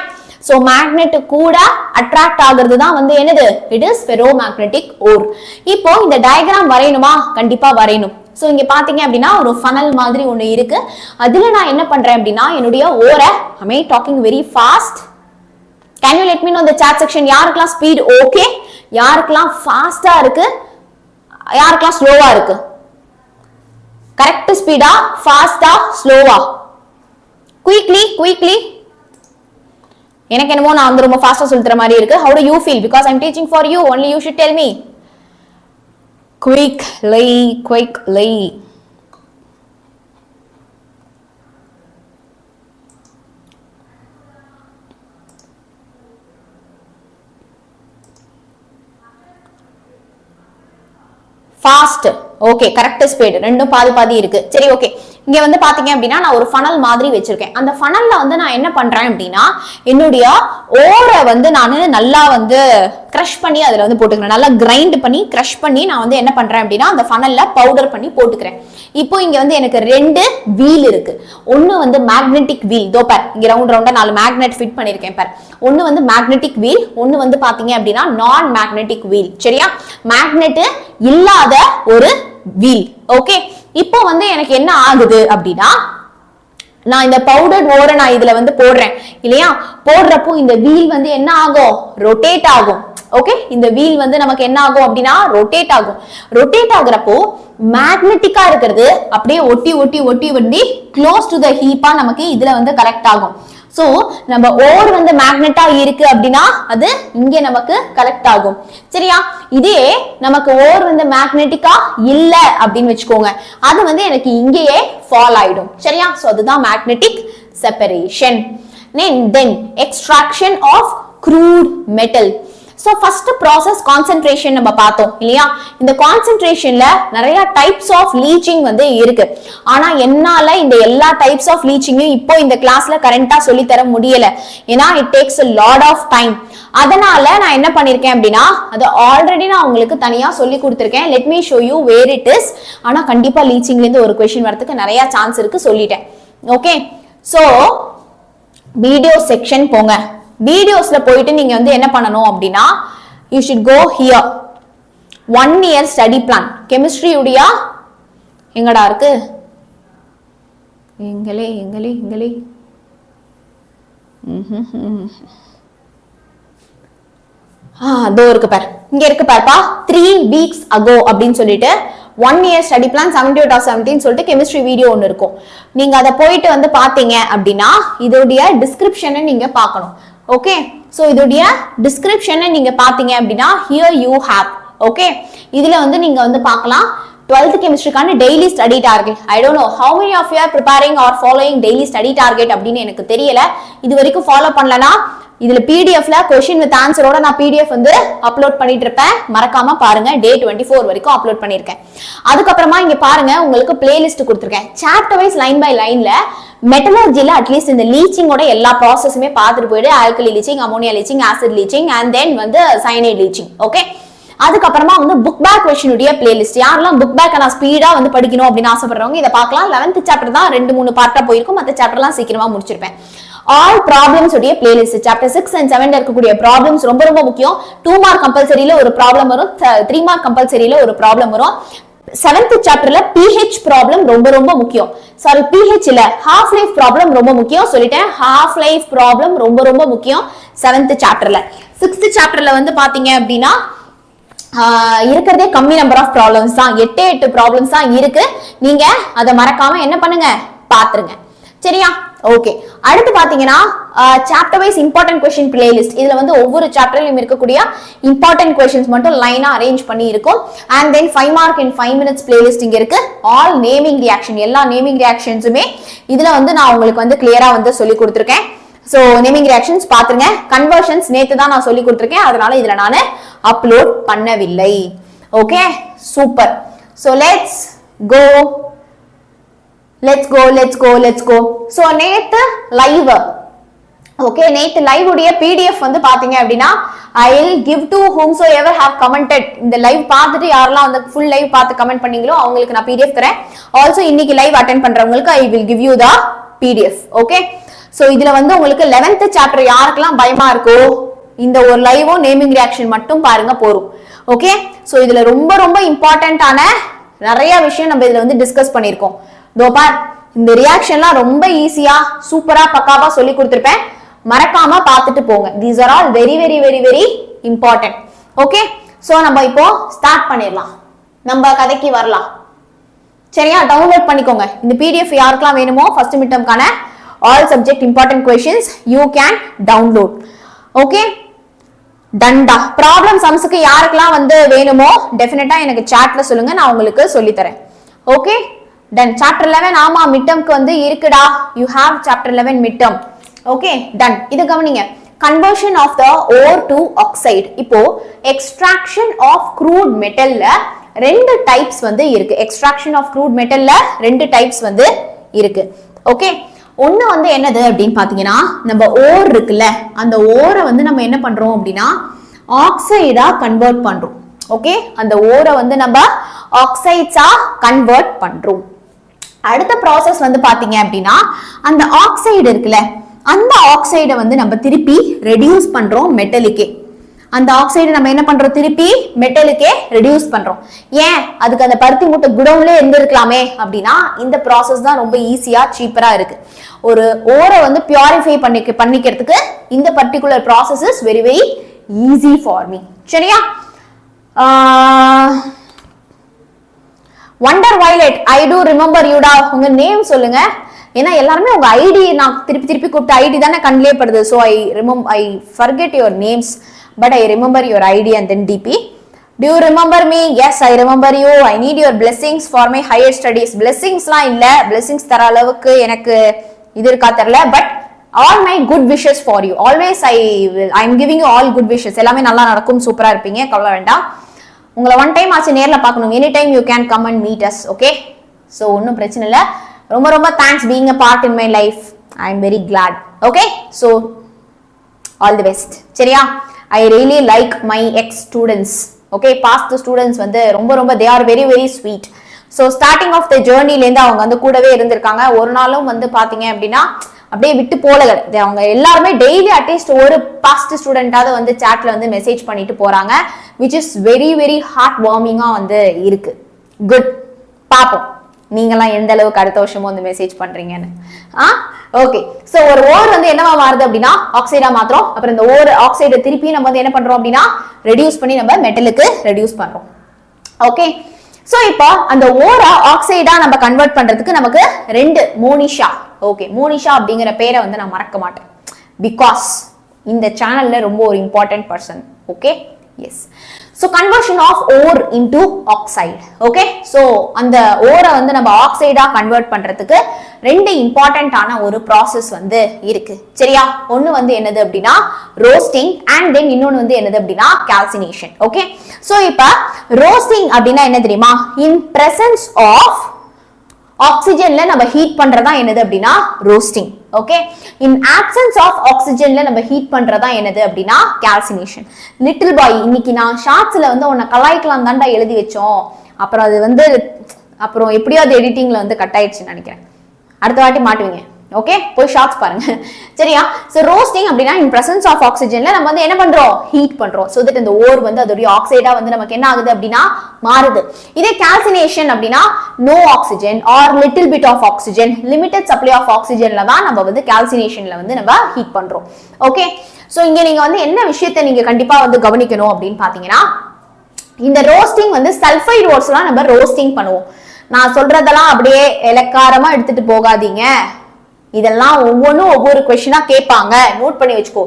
சோ மேக்னெட் கூட அட்ராக்ட் ஆகிறது தான் வந்து என்னது? it is ferromagnetic ore. இப்போ இந்த டயகிராம் வரையணுமா? கண்டிப்பா வரையணும். சோ இங்க பாத்தீங்க அப்படின்னா ஒரு ஃபனல் மாதிரி ஒன்னு இருக்கு. அதுல நான் என்ன பண்றேன் அப்படின்னா என்னுடைய ஓரை am I talking very fast? Can you let me know in the chat section யாருக்கெல்லாம் ஸ்பீட் ஓகே, யாருக்கெல்லாம் ஃபாஸ்டா இருக்கு, யாருக்கெல்லாம் ஸ்லோவா இருக்கு? கரெக்ட் ஸ்பீடா, ஃபாஸ்டா, ஸ்லோவா? குயிக்லி. எனக்கு என்னமோ நான் வந்து ரொம்ப ஃபாஸ்டா சொல்ற மாதிரி இருக்கு. How do you feel? Because I'm teaching for you, only you should tell me. Quickly. Fast. Okay, correct speed. ரெண்டும் பாதி இருக்கு. சரி, ஓகே. இங்க வந்து பாத்தீங்க அப்படின்னா நான் ஒரு ஃபனல் மாதிரி வச்சிருக்கேன். அந்த ஃபனல்ல வந்து நான் என்ன பண்றேன் அப்படின்னா என்னுடைய ஓரை வந்து நான் நல்லா வந்து கிரஷ் பண்ணி அதுல வந்து போட்டுக்கிறேன். நல்லா கிரைண்ட் பண்ணி கிரஷ் பண்ணி நான் வந்து என்ன பண்றேன் அப்படின்னா அந்த ஃபனல்ல பவுடர் பண்ணி போட்டுக்கிறேன். இப்போ இங்க வந்து எனக்கு 2 வீல் இருக்கு. ஒன்னு வந்து மேக்னெட்டிக் வீல். தோ பார், இங்க ரவுண்டா 4 மேக்னெட் ஃபிட் பண்ணிருக்கேன் பார். ஒன்னு வந்து மேக்னெட்டிக் வீல், ஒன்னு வந்து பாத்தீங்க அப்படின்னா நான் மேக்னெட்டிக் வீல். சரியா? மேக்னெட் இல்லாத ஒரு வீல். ஓகே, இப்போ வந்து எனக்கு என்ன ஆகுது அப்படின்னா நான் இந்த பவுடர் ஓரை நான் இதுல வந்து போடுறேன் இல்லையா? போடுறப்போ இந்த வீல் வந்து என்ன ஆகும்? ரொட்டேட் ஆகும். ஓகே, இந்த வீல் வந்து நமக்கு என்ன ஆகும் அப்படின்னா ரொட்டேட் ஆகும். ரொட்டேட் ஆகுறப்போ மேக்னெட்டிக்கா இருக்கிறது அப்படியே ஒட்டி ஒட்டி ஒட்டி ஒட்டி க்ளோஸ் டு த ஹீப்பா நமக்கு இதுல வந்து கலெக்ட் ஆகும். சோ நம்ம ஓர் வந்து மேக்னெட்டா இருக்கு அப்படின்னா அது இங்க நமக்கு கலெக்ட் ஆகும். சரியா? இதே நமக்கு ஓர் வந்து மேக்னெட்டிக்கா இல்ல அப்படின்னு வச்சுக்கோங்க, அது வந்து எனக்கு இங்கேயே ஃபால் ஆயிடும். சரியா? சோ அதுதான் magnetic separation. Then extraction of crude metal. So first process concentration நம்ம பார்த்தோம் இல்லையா? இந்த concentrationல நிறைய types of leaching வந்து இருக்கு. ஆனா என்னால இந்த எல்லா types of leaching இப்போ இந்த கிளாஸ்ல கரெக்ட்டா சொல்லி தர முடியல. ஏன்னா it takes a lot of time. அதனால நான் என்ன பண்ணிருக்கேன் அப்படின்னா அது ஆல்ரெடி நான் உங்களுக்கு தனியா சொல்லி கொடுத்திருக்கேன். Let me show you where it is. ஆனா கண்டிப்பா leachingல இருந்து ஒரு क्वेश्चन வரதுக்கு நிறைய சான்ஸ் இருக்கு சொல்லிட்டேன். ஓகே? சோ வீடியோ செக்ஷன் போங்க. வீடியோஸ்ல போயிட்டு நீங்க வந்து என்ன பண்ணணும் அப்படின்னா you should go here 1 year study plan. Chemistry உடைய எங்கடா இருக்கு? எங்களே அதோ இருக்கு பாரு, இங்க இருக்கு பாருப்பா. 3 weeks ago அப்படின்னு சொல்லிட்டு 1 year study plan 78/17 சொல்லிட்டு கெமிஸ்ட்ரி வீடியோ ஒன்னு இருக்கும். நீங்க அதை போயிட்டு வந்து பாத்தீங்க அப்படின்னா இதோடைய டிஸ்கிரிப்ஷனை நீங்க பார்க்கணும். ஓகே? சோ இதோடைய டிஸ்கிரிப்ஷனை நீங்க பாத்தீங்க அப்படின்னா here you have. ஓகே? இதுல வந்து நீங்க வந்து பார்க்கலாம் 12th கெமிஸ்ட்ரிக்கான daily study target. I don't know how many of you are preparing or following daily study target அப்படின்னு எனக்கு தெரியல. இது வரைக்கும் ஃபாலோ பண்ணலனா இதுல பிடிஎஃப்ல क्वेश्चन வித் ஆன்சரோட நான் பிடிஎஃப் வந்து அப்லோட் பண்ணிட்டு இருப்பேன். மறக்காம பாருங்க. டே 24 வரைக்கும் அப்லோட் பண்ணிருக்கேன். அதுக்கு அப்புறமா இங்க பாருங்க உங்களுக்கு பிளேலிஸ்ட் கொடுத்திருக்கேன். சாப்டர் வைஸ் லைன் பை லைன்ல மெட்டலர்ஜில அட்லீஸ்ட் இந்த லீச்சிங்கோட எல்லா ப்ராசஸுமே பார்த்துட்டு போயிடு. Alkali leaching, ammonia leaching, acid leaching and then வந்து சயனைட் லீச்சிங். ஓகே? அதுக்கப்புறமா வந்து புக் பேக் क्वेश्चन உடைய பிளேலிஸ்ட். யாரெல்லாம் புக் பேக் நான் ஸ்பீடா வந்து படிக்கணும் அப்படின்னு ஆசைப்படுறவங்க இதை பார்க்கலாம். 11th சாப்டர் தான் 2-3 பார்ட்டா போயிருக்கும். மற்ற சாப்டர்லாம் சீக்கிரமா முடிச்சிருப்பேன். ஆல் ப்ராப்ளம்ஸ் உடைய பிளேலிஸ்ட். சாப்டர் 6 and 7ல இருக்கக்கூடிய ப்ராப்ளம்ஸ் ரொம்ப ரொம்ப முக்கியம். 2 மார்க் கம்பல்சரியில ஒரு ப்ராப்ளம் வரும், 3 மார்க் கம்பல்சரியில ஒரு ப்ராப்ளம் வரும். 7th சாப்டர்ல pH ப்ராப்ளம் ரொம்ப ரொம்ப முக்கியம். சாரி, pH இல்ல, half life ப்ராப்ளம் ரொம்ப முக்கியம் சொல்லிட்டேன். half life ப்ராப்ளம் ரொம்ப ரொம்ப முக்கியம் 7th சாப்டர்ல. 6th சாப்டர்ல வந்து பாத்தீங்க அப்படின்னா இருக்கிறதே கம்மி நம்பர் ஆஃப் ப்ராப்ளம்ஸ் தான், 8 ப்ராப்ளம்ஸ் தான் இருக்கு. நீங்க அதை மறக்காம என்ன பண்ணுங்க, பாத்துருங்க. சரியா? ஓகே. அடுத்து பாத்தீங்கன்னா chapter wise important question playlist. இதுல வந்து ஒவ்வொரு சாப்டர்லயும் இருக்கக்கூடிய இம்பார்ட்டன்ட் क्वेश्चंस மட்டும் லைனா அரேஞ்ச் பண்ணி இருக்கும். And then 5 mark in 5 minutes playlist இங்க இருக்கு. ஆல் நேமிங் ரியாக்ஷன், எல்லா நேமிங் ரியாக்ஷன்ஸுமே இதுல வந்து நான் உங்களுக்கு வந்து கிளியரா வந்து சொல்லி கொடுத்திருக்கேன். சோ நேமிங் ரியாக்ஷன்ஸ் பாத்துங்க. கன்வர்ஷன்ஸ் நேத்து தான் நான் சொல்லி கொடுத்திருக்கேன், அதனால இதுல நான் அப்லோட் பண்ணவில்லை. Okay? Super. So let's go. So நேத்து லைவ். ஓகே? நேத்து லைவ் உடைய பிடிஎஃப் வந்து பாத்தீங்க அப்படின்னா I will give to whomsoever have commented. இந்த லைவ் பார்த்துட்டு யாரெல்லாம் வந்து ஃபுல் லைவ் பார்த்து கமெண்ட் பண்ணீங்களோ அவங்களுக்கு நான் பிடிஎஃப் தரேன். ஆல்சோ இன்னைக்கு லைவ் அட்டெண்ட் பண்றவங்களுக்கு I will give you the PDF. Okay? So இதுல வந்து உங்களுக்கு 11th சாப்டர் யாருக்கெல்லாம் பயமா இருக்கோ இந்த ஒரு லைவும் நேமிங் ரியாக்ஷன் மட்டும் பாருங்க போரும். ஓகே? சோ இதுல ரொம்ப ரொம்ப இம்பார்ட்டன்டான நிறைய விஷயம் நம்ம இதுல வந்து டிஸ்கஸ் பண்ணிருக்கோம். தோபார் இந்த ரியாக்ஷன்லாம் ரொம்ப ஈஸியா சூப்பரா பக்காவா சொல்லி கொடுத்திருப்பேன். மறக்காம பார்த்துட்டு போங்க. these are all very very very very important. Okay? So நம்ம இப்போ ஸ்டார்ட் பண்ணிடலாம். நம்ம கதைக்கு வரலாம். சரியா? டவுன்லோட் பண்ணிக்கோங்க. இந்த PDF யாருக்கெல்லாம் வேணுமோ ஃபர்ஸ்ட் மிட் டர்ம்கான all subject important questions you can download. Okay? டண்டா. ப்ராப்ளம் சம்ஸ்க்கு யாருக்கெல்லாம் வந்து வேணுமோ டெஃபினட்டா எனக்கு சாட்ல சொல்லுங்க, நான் உங்களுக்கு சொல்லி தரேன். ஓகே? டன். சாப்டர் 11 ஆமா மிட் டர்ம்க்கு வந்து இருக்குடா. you have chapter 11 mid term. Okay? Done. இது கவனிங்க. Conversion of the ore to oxide. இப்போ எக்ஸ்ட்ராக்ஷன் ஆஃப் க்ரூட் மெட்டல்ல 2 டைப்ஸ் வந்து இருக்கு. எக்ஸ்ட்ராக்ஷன் ஆஃப் க்ரூட் மெட்டல்ல 2 டைப்ஸ் வந்து இருக்கு. ஓகே? ஒன்னு வந்து என்னது அப்படின்னு பாத்தீங்கன்னா நம்ம ஓர் இருக்குல்ல, அந்த ஓரை வந்து நம்ம என்ன பண்றோம் அப்படின்னா ஆக்சைடா கன்வெர்ட் பண்றோம். ஓகே? அந்த ஓரை வந்து நம்ம ஆக்சைட்ஸா கன்வெர்ட் பண்றோம். அடுத்த ப்ராசஸ் வந்து பாத்தீங்க அப்படின்னா அந்த ஆக்சைடு இருக்குல்ல, அந்த ஆக்சைடை வந்து நம்ம திருப்பி ரெடியூஸ் பண்றோம் மெட்டலுக்கே. அந்த ஆக்சைடு நம்ம என்ன பண்றோம், திருப்பி மெட்டலுக்கே ரெடியூஸ் பண்றோம். ஏன்? அதுக்கு அந்த பருத்தி மூட்டை குடவுன்ல இருந்திருக்கலாமே அப்படின்னா இந்த ப்ராசஸ் தான் ரொம்ப ஈஸியா சீப்பரா இருக்கு. ஒரு ஓரை வந்து பியூரிஃபை பண்ணிக்கிறதுக்கு இந்த particular process is very very easy for me. சரியா? வண்டர் வயலட், ஐ டூ ரிமெம்பர் யூடா. உங்க நேம் சொல்லுங்க. ஏன்னா எல்லாருமே உங்க ஐடி நான் திருப்பி கூப்பிட்டு ஐடி தானே கண்ணிலே படுது. So I forget your names but I remember your ID and then DP. Do you remember me? Yes, I remember you. I need your blessings for my higher studies. Blessingsலாம் இல்ல, blessings தர அளவுக்கு எனக்கு இது இருக்கா தெரியல. But all my good wishes for you. Always I am giving you all good wishes. எல்லாமே நல்லா நடக்கும், சூப்பரா இருப்பீங்க, கவலை வேண்டாம். உங்களை ஒன் டைம் ஆச்சு நேர்ல பார்க்கணும். Any time you can come and meet us. Okay, so ஒன்றும் பிரச்சனை இல்லை. ரொம்ப ரொம்ப thanks being a part in my life. I am very glad. Okay, so all the best. சரியா? I really like my ex students. Okay, past students வந்து ரொம்ப ரொம்ப they are very very sweet. So starting of the ஜேர்னிலேருந்து அவங்க வந்து கூடவே இருந்திருக்காங்க. ஒரு நாளும் வந்து பார்த்தீங்க அப்படின்னா அப்படியே விட்டு போல. அவங்க எல்லாருமே டெய்லி அட்லீஸ்ட் ஒரு பாஸ்ட் ஸ்டூடெண்டாவது வந்து சாட்ல வந்து மெசேஜ் பண்ணிட்டு போறாங்க, which is very very heart வார்மிங்கா வந்து இருக்கு. குட். பாப்போம் நீங்கெல்லாம் எந்த அளவுக்கு அடுத்த வருஷமும் வந்து மெசேஜ் பண்றீங்கன்னு. ஓகே, ஸோ ஒரு ஓர் வந்து என்னவா மாறுது அப்படின்னா ஆக்சைடா மாத்திரம். அப்புறம் இந்த ஓர் ஆக்சைடை திருப்பி நம்ம வந்து என்ன பண்றோம் அப்படின்னா ரெடியூஸ் பண்ணி நம்ம மெட்டலுக்கு ரெடியூஸ் பண்றோம். ஓகே, ஸோ இப்போ அந்த ஓரை ஆக்சைடா நம்ம கன்வெர்ட் பண்றதுக்கு நமக்கு ரெண்டு மோனிஷா. ஓகே, மோனிஷா அப்படிங்கிற பேரை வந்து நான் மறக்க மாட்டேன். பிகாஸ் இந்த சேனல்ல ரொம்ப ஒரு important person. Okay, yes. So conversion of ore into oxide. Okay, so அந்த ore வந்து நம்ம ஆக்சைடா கன்வெர்ட் பண்றதுக்கு ரெண்டு இம்பார்ட்டன்டான ஒரு ப்ராசஸ் வந்து இருக்கு. சரியா? ஒன்னு வந்து என்னது அப்படின்னா ரோஸ்டிங் அண்ட் தென் இன்னொன்னு வந்து என்னது அப்படின்னா கால்சினேஷன். ஓகே, சோ இப்ப ரோஸ்டிங் அப்படின்னா என்ன தெரியுமா? இன் பிரசன்ஸ் ஆஃப் ஆக்சிஜன்ல நம்ம ஹீட் பண்றதா என்னது அப்படின்னா roasting. Okay, in absence of ஆக்சிஜன்ல நம்ம ஹீட் பண்றதா என்னது அப்படின்னா கால்சினேஷன். லிட்டில் பாய், இன்னைக்கு நான் ஷார்ட்ஸ்ல வந்து உன்னை கலாய்க்கலாம் தாண்டா எழுதி வச்சோம், அப்புறம் அது வந்து அப்புறம் எப்படியோ அது எடிட்டிங்ல வந்து கட் ஆயிடுச்சுன்னு நினைக்கிறேன். அடுத்த வாட்டி மாட்டுவீங்க. ஓகே, போய் ஷார்ட்ஸ் பாருங்க. சரியா? சோ ரோஸ்டிங் அப்படின்னா இன் பிரசன்ஸ் ஆஃப் ஆக்சிஜன்ல நம்ம வந்து என்ன பண்றோம்? ஹீட் பண்றோம். சோ தட் இந்த ஓர் வந்து அதோட ஆக்சைடா வந்து நமக்கு என்ன ஆகுது அப்படின்னா மாறுது. இதே கால்சினேஷன் அப்படின்னா no oxygen or little bit of oxygen, limited supply of ஆக்சிஜன்ல தான் நம்ம வந்து கால்சினேஷன்ல வந்து நம்ம ஹீட் பண்றோம். ஓகே, சோ இங்க நீங்க வந்து என்ன விஷயத்தை நீங்க கண்டிப்பா வந்து கவனிக்கணும் அப்படின்னு பாத்தீங்கன்னா, இந்த ரோஸ்டிங் வந்து சல்ஃபைடு ஓர்ஸ்லாம் நம்ம ரோஸ்டிங் பண்ணுவோம். நான் சொல்றதெல்லாம் அப்படியே இலக்காரமா எடுத்துட்டு போகாதீங்க. இதெல்லாம் ஒவ்வொன்றும் ஒவ்வொரு கொஸ்டினா கேட்பாங்க, நோட் பண்ணி வச்சுக்கோ.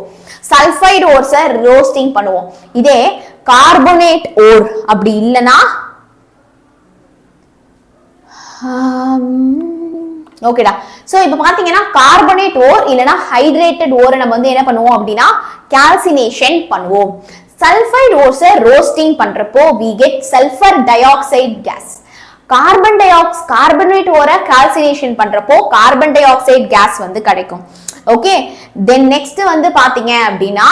சல்ஃபைடு ஓர்ஸை ரோஸ்டிங் பண்ணுவோம். இதே கார்பனேட் ஓர் அப்படி இல்லைன்னா ஓகேடா. சோ இப்ப பாத்தீங்கன்னா கார்பனேட் ஓர் இல்லைன்னா ஹைட்ரேட்டட் ஓரை நம்ம வந்து என்ன பண்ணுவோம் அப்படின்னா கால்சினேஷன் பண்ணுவோம். சல்ஃபைடு ஓர்ஸை ரோஸ்டிங் பண்றப்போ we get sulfur dioxide gas. Carbonate ஓரை கால்சினேஷன் பண்றப்போ கார்பன் டை ஆக்சைடு கேஸ் வந்து கிடைக்கும். ஓகே, தென் நெக்ஸ்ட் வந்து பாத்தீங்க அப்படின்னா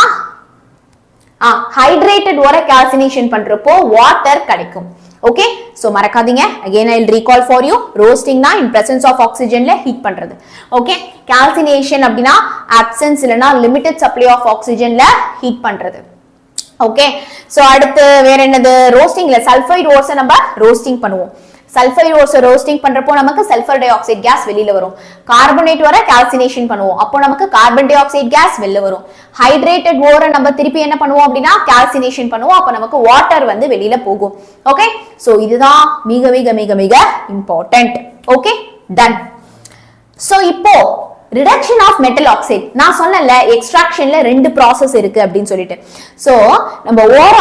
ஹைட்ரேட்டட் ஓரை கால்சினேஷன் பண்றப்போ வாட்டர் கிடைக்கும். ஓகே, சோ மறக்காதீங்க. again I'll recall for you. roasting na in presence of oxygen ல ஹீட் பண்றது. ஓகே, calcination அப்படினா absence இல்லனா limited supply of oxygen ல ஹீட் பண்றது. ஓகே, சோ அடுத்து வேற என்னது? ரோஸ்டிங்ல சல்ஃபைடு ஓர்ஸை நம்ம ரோஸ்டிங் பண்ணுவோம். சல்ஃபைடு ஓர்ஸை ரோஸ்டிங் பண்றப்போ நமக்கு சல்ஃபர் டை ஆக்சைடு கேஸ் வெளியில வரும். கார்பனேட் ஓரை கால்சினேஷன் பண்ணுவோம், அப்போ நமக்கு கார்பன் டை ஆக்சைடு கேஸ் வெளியில வரும். ஹைட்ரேட்டட் ஓரை நம்ம திருப்பி என்ன பண்ணுவோம் அப்படின்னா கால்சினேஷன் பண்ணுவோம், அப்போ நமக்கு வாட்டர் வந்து வெளியில போகும். ஓகே, சோ இதுதான் மிக மிக மிக மிக இம்பார்ட்டன்ட். Okay, done. சோ இப்போ ரிடக்ஷன் ஆஃப் மெட்டல் ஆக்சைடு நான் சொன்னல, எக்ஸ்ட்ராக்ஷன்ல ரெண்டு ப்ராசஸ் இருக்கு அப்படின்னு சொல்லிட்டு. சோ நம்ம ஓர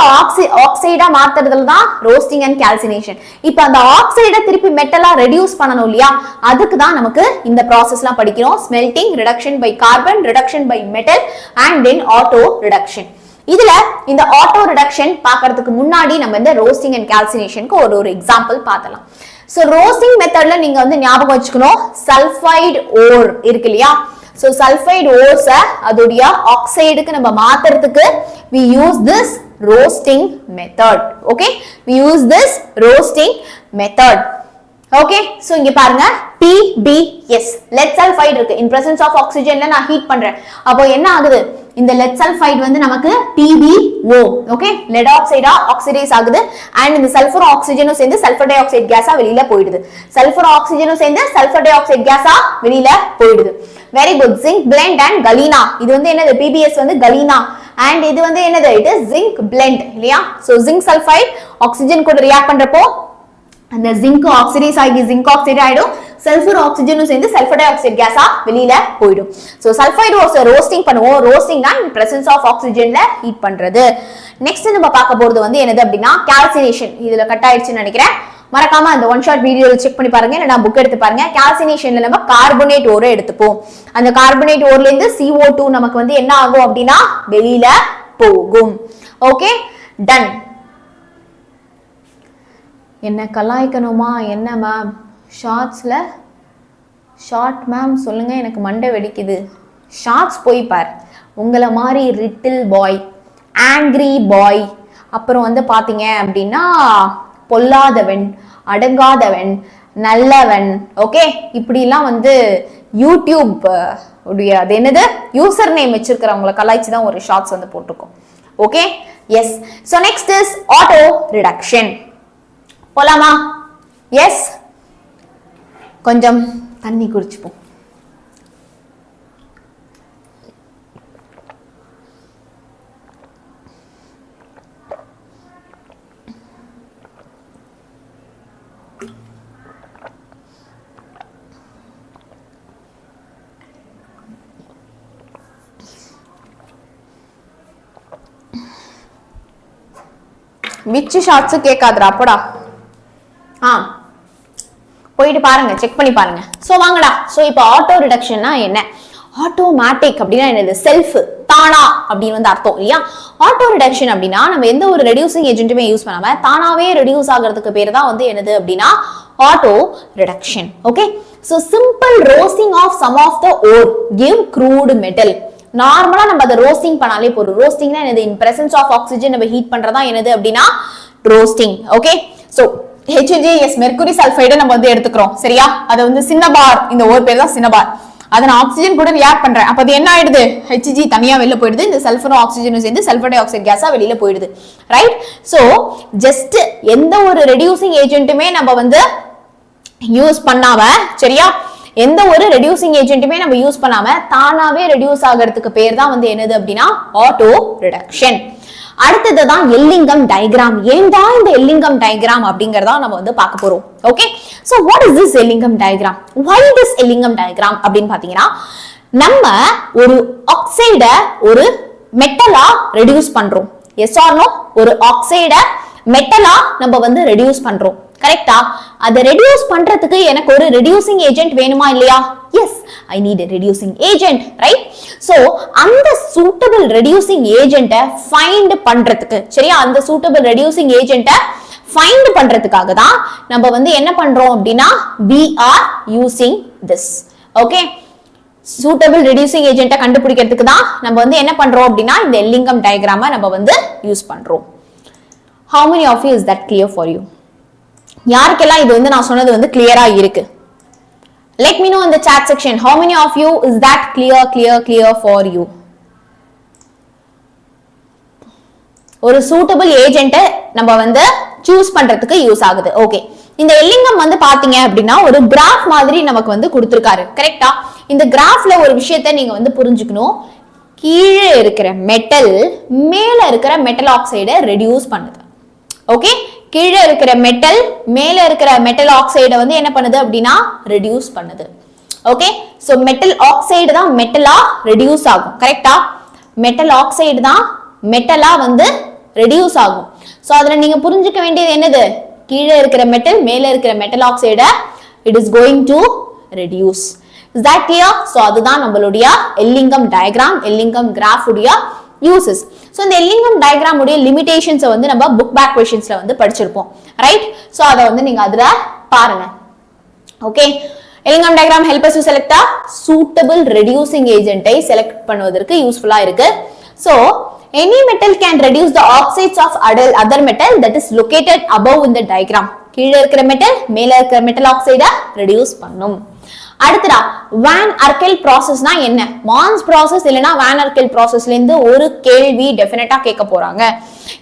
ஆக்சைடா மாத்துறதுல தான் ரோஸ்டிங் அண்ட் கால்சினேஷன். இப்போ அந்த ஆக்சைடை திருப்பி மெட்டலா ரெடியூஸ் பண்ணணும் இல்லையா, அதுக்கு தான் நமக்கு இந்த ப்ராசஸ்லாம் படிக்கிறோம். Smelting, reduction by carbon, reduction by metal and then auto reduction. இதுல இந்த ஆட்டோ ரிடக்ஷன் பாக்குறதுக்கு முன்னாடி நம்ம இந்த ரோஸ்டிங் அண்ட் கால்சினேஷனுக்கு ஒரு எக்ஸாம்பிள் பார்த்தலாம். சோ ரோஸ்டிங் மெத்தட்ல நீங்க வந்து ஞாபகம் வச்சுக்கணும், சல்ஃபைடு ஓர் இருக்கு இல்லையா. சோ சல்ஃபைடு ஓர்ஸ அதோடைய ஆக்சைடுக்கு நம்ம மாத்துறதுக்கு we use this roasting method. okay, we use this roasting method. Okay, so இங்க பாருங்க PbS lead sulfide இருக்கு. in presence of oxygen ல நான் ஹீட் பண்றேன், அப்போ என்ன ஆகுது? இந்த lead sulfide வந்து நமக்கு PbO. Okay, lead oxide oxidise ஆகுது and இந்த சல்ஃபர் ஆக்சிஜனும் சேர்ந்து சல்ஃபர் டை ஆக்சைடு கேஸா வெளியில போயிடுது. சல்ஃபர் ஆக்சிஜனும் சேர்ந்து சல்ஃபர் டை ஆக்சைடு கேஸா வெளியில போயிடுது. Very good. Zinc blend and galena, இது வந்து என்னது? PbS வந்து கலீனா and இது வந்து என்னது? இட் இஸ் ஜிங்க் பிளெண்ட் இல்லையா. சோ ஜிங்க் சல்ஃபைடு ஆக்சிஜன் கூட ரியாக்ட் பண்றப்போ அந்த ஜிங்க் ஆக்சிடைஸ் ஆகி ஜிங்க் ஆக்சைடு ஆயிடும், சல்ஃபர் ஆக்சிஜனும் சேர்ந்து சல்ஃபர் டை ஆக்சைடு கேஸா வெளியில போயிடும். சோ சல்ஃபைடு ரோஸ்டிங் பண்ணுவோம். ரோஸ்டிங் தான் இன் பிரசன்ஸ் ஆஃப் ஆக்சிஜன்ல ஹீட் பண்றது. நெக்ஸ்ட் நம்ம பார்க்க போறது வந்து என்னது அப்படின்னா கால்சினேஷன். இதுல கட் ஆயிடுச்சுன்னு நினைக்கிறேன், மறக்காம அந்த ஒன் ஷாட் வீடியோ செக் பண்ணி பாருங்க, இல்ல புக் எடுத்து பாருங்க. கால்சினேஷன்ல நம்ம கார்பனேட் ஓரை எடுத்துப்போம். அந்த கார்பனேட் ஓர்ல இருந்து CO2 நமக்கு வந்து என்ன ஆகும் அப்படின்னா வெளியில போகும். Okay, done. என்ன கலாய்க்கணுமா என்ன மேம்? ஷார்ட்ஸ்ல ஷார்ட் மேம் சொல்லுங்க, எனக்கு மண்டை வெடிக்குது. ஷார்ட்ஸ் போய் பார். உங்களை மாதிரி லிட்டில் பாய், ஆங்கிரி பாய், அப்புறம் வந்து பாத்தீங்க அப்படின்னா பொல்லாதவன், அடங்காதவன், நல்லவன், ஓகே, இப்படிலாம் வந்து யூடியூப் உடைய அது என்னது யூசர் நேம் வச்சிருக்கிறவங்களை கலாய்ச்சி தான் ஒரு ஷார்ட்ஸ் வந்து போட்டிருக்கோம். Okay, yes. So next is auto reduction. போலாமா? எஸ். கொஞ்சம் தண்ணி குடிச்சுப்போம். Which shorts கேட்காதுடா அப்படா. போயிட்டு பாருங்க, செக் பண்ணி பாருங்க. சோ வாங்கடா. சோ இப்போ ஆட்டோ ரிடக்ஷன்னா என்ன? ஆட்டோமேட்டிக் அப்படின்னா என்னது? செல்ஃப், தானா அப்படின்னு வந்து அர்த்தம் இல்லையா? ஆட்டோ ரிடக்ஷன் அப்படின்னா நம்ம எந்த ஒரு ரெடியூசிங் ஏஜென்ட்டுமே யூஸ் பண்ணாம தானாவே ரெடியூஸ் ஆகிறதுக்கு பேர் தான் வந்து என்னது அப்படின்னா auto reduction. Okay, so simple roasting of some of the ore give crude metal. நார்மலா நம்ம அதை ரோஸ்டிங் பண்ணாலே போதும். ரோஸ்டிங்னா என்னது? இன் பிரசன்ஸ் ஆஃப் ஆக்சிஜன் நம்ம ஹீட் பண்றதா என்னது அப்படின்னா roasting. Okay, so HgS mercury sulphide நம்ம வந்து எடுத்துக்கிறோம் சரியா? அது வந்து சின்ன பார், இந்த ஒரு பேர் தான் சின்ன பார். அதை நான் ஆக்சிஜன் கூட ரியாக்ட் பண்றேன், அப்ப அது என்ன ஆயிடுது? Hg தனியா வெளில போயிடுது, இந்த சல்ஃபரும் ஆக்சிஜனும் சேர்ந்து சல்ஃபர் டை ஆக்சைடு கேஸா வெளியில போயிடுது. ரைட்? சோ ஜஸ்ட் எந்த ஒரு ரெடியூசிங் ஏஜென்ட்டுமே நம்ம வந்து யூஸ் பண்ணாம, சரியா, எந்த ஒரு ரெடியூசிங் ஏஜென்ட்டுமே நம்ம யூஸ் பண்ணாம தானாவே ரெடியூஸ் ஆகிறதுக்கு பேர் தான் வந்து என்னது அப்படின்னா ஆட்டோ ரிடக்ஷன். அடுத்ததுதான் எல்லிங்கம் டயக்ராம். ஏண்டா இந்த எல்லிங்கம் டயக்ராம் அப்படிங்கறத நம்ம வந்து பார்க்க போறோம். Okay, so what is this Ellingham diagram? why this Ellingham diagram அப்படின்னு பாத்தீங்கன்னா, நம்ம ஒரு ஆக்சைட ஒரு மெட்டலா ரெடியூஸ் பண்றோம். Yes or no? ஒரு ஆக்சைட மெட்டலா நம்ம வந்து ரெடியூஸ் பண்றோம், கரெக்டா? அதை ரெடியூஸ் பண்றதுக்கு எனக்கு ஒரு ரெடியூசிங் ஏஜென்ட் வேணுமா இல்லையா? Yes, I need a reducing agent, right? So அந்த suitable reducing agent find பண்றதுக்கு, சரியா, அந்த suitable reducing agent find பண்றதுக்காக தான் நம்ம வந்து என்ன பண்றோம் அப்படின்னா we are using this. Okay, suitable reducing agent கண்டுபிடிக்கிறதுக்கு தான் நம்ம வந்து என்ன பண்றோம் அப்படின்னா இந்த எல்லிங்கம் டயக்ராமை நம்ம வந்து யூஸ் பண்றோம். How many of you is that clear for you? யாருக்கெல்லாம் இது வந்து நான் சொன்னது வந்து கிளியரா இருக்கு? Let me know in the chat section. How many of you is that clear for you? ஒரு suitable agent நம்ம வந்து choose பண்றதுக்கு யூஸ் ஆகுது. ஓகே, இந்த எல்லிங்கம் வந்து பாத்தீங்க அப்படின்னா ஒரு கிராஃப் மாதிரி நமக்கு வந்து கொடுத்திருக்காரு, கரெக்டா? இந்த கிராஃப்ல ஒரு விஷயத்தை நீங்க வந்து புரிஞ்சுக்கணும். கீழே இருக்கிற மெட்டல் மேல இருக்கிற மெட்டல் ஆக்சைடை ரெடியூஸ் பண்ணுது. ஓகே, கீழே இருக்கிற மெட்டல் மேல இருக்கிற மெட்டல் ஆக்சைடை வந்து என்ன பண்ணுது அப்படின்னா ரெடியூஸ் பண்ணுது. ஓகே, சோ மெட்டல் ஆக்சைடு தான் மெட்டலா ரெடியூஸ் ஆகும், கரெக்டா? மெட்டல் ஆக்சைடு தான் மெட்டலா வந்து ரெடியூஸ் ஆகும். சோ அதுல நீங்க புரிஞ்சுக்க வேண்டியது என்னது? கீழே இருக்கிற மெட்டல் மேல இருக்கிற மெட்டல் ஆக்சைடை it is going to reduce. Is that clear? So அதுதான் நம்மளுடைய எல்லிங்கம் டயக்ராம், எல்லிங்கம் கிராஃப் உடைய uses. So இந்த எல்லிங்கம் டயக்ராம் உடைய லிமிடேஷன்ஸ் வந்து நம்ம புக் பேக் क्वेश्चंसல வந்து படிச்சிருப்போம், ரைட்? சோ அத வந்து நீங்க அதுல பாருங்க. Okay, Ellingham diagram help us to select a suitable reducing agent ஐ செலக்ட் பண்ணுவதற்கு யூஸ்ஃபுல்லா இருக்கு. So any metal can reduce the oxides of other metal that is located above in the diagram. கீழே இருக்கிற மெட்டல் மேல இருக்கிற மெட்டல் ஆக்சைடை ரெடியூஸ் பண்ணும். அடுத்ததா வான் ஆர்கெல் ப்ராசஸ்னா என்ன? மான்ஸ் ப்ராசஸ் இல்லனா வான் ஆர்கெல் ப்ராசஸ்ல இருந்து ஒரு கேள்வி டெஃபினட்டா கேட்க போறாங்க.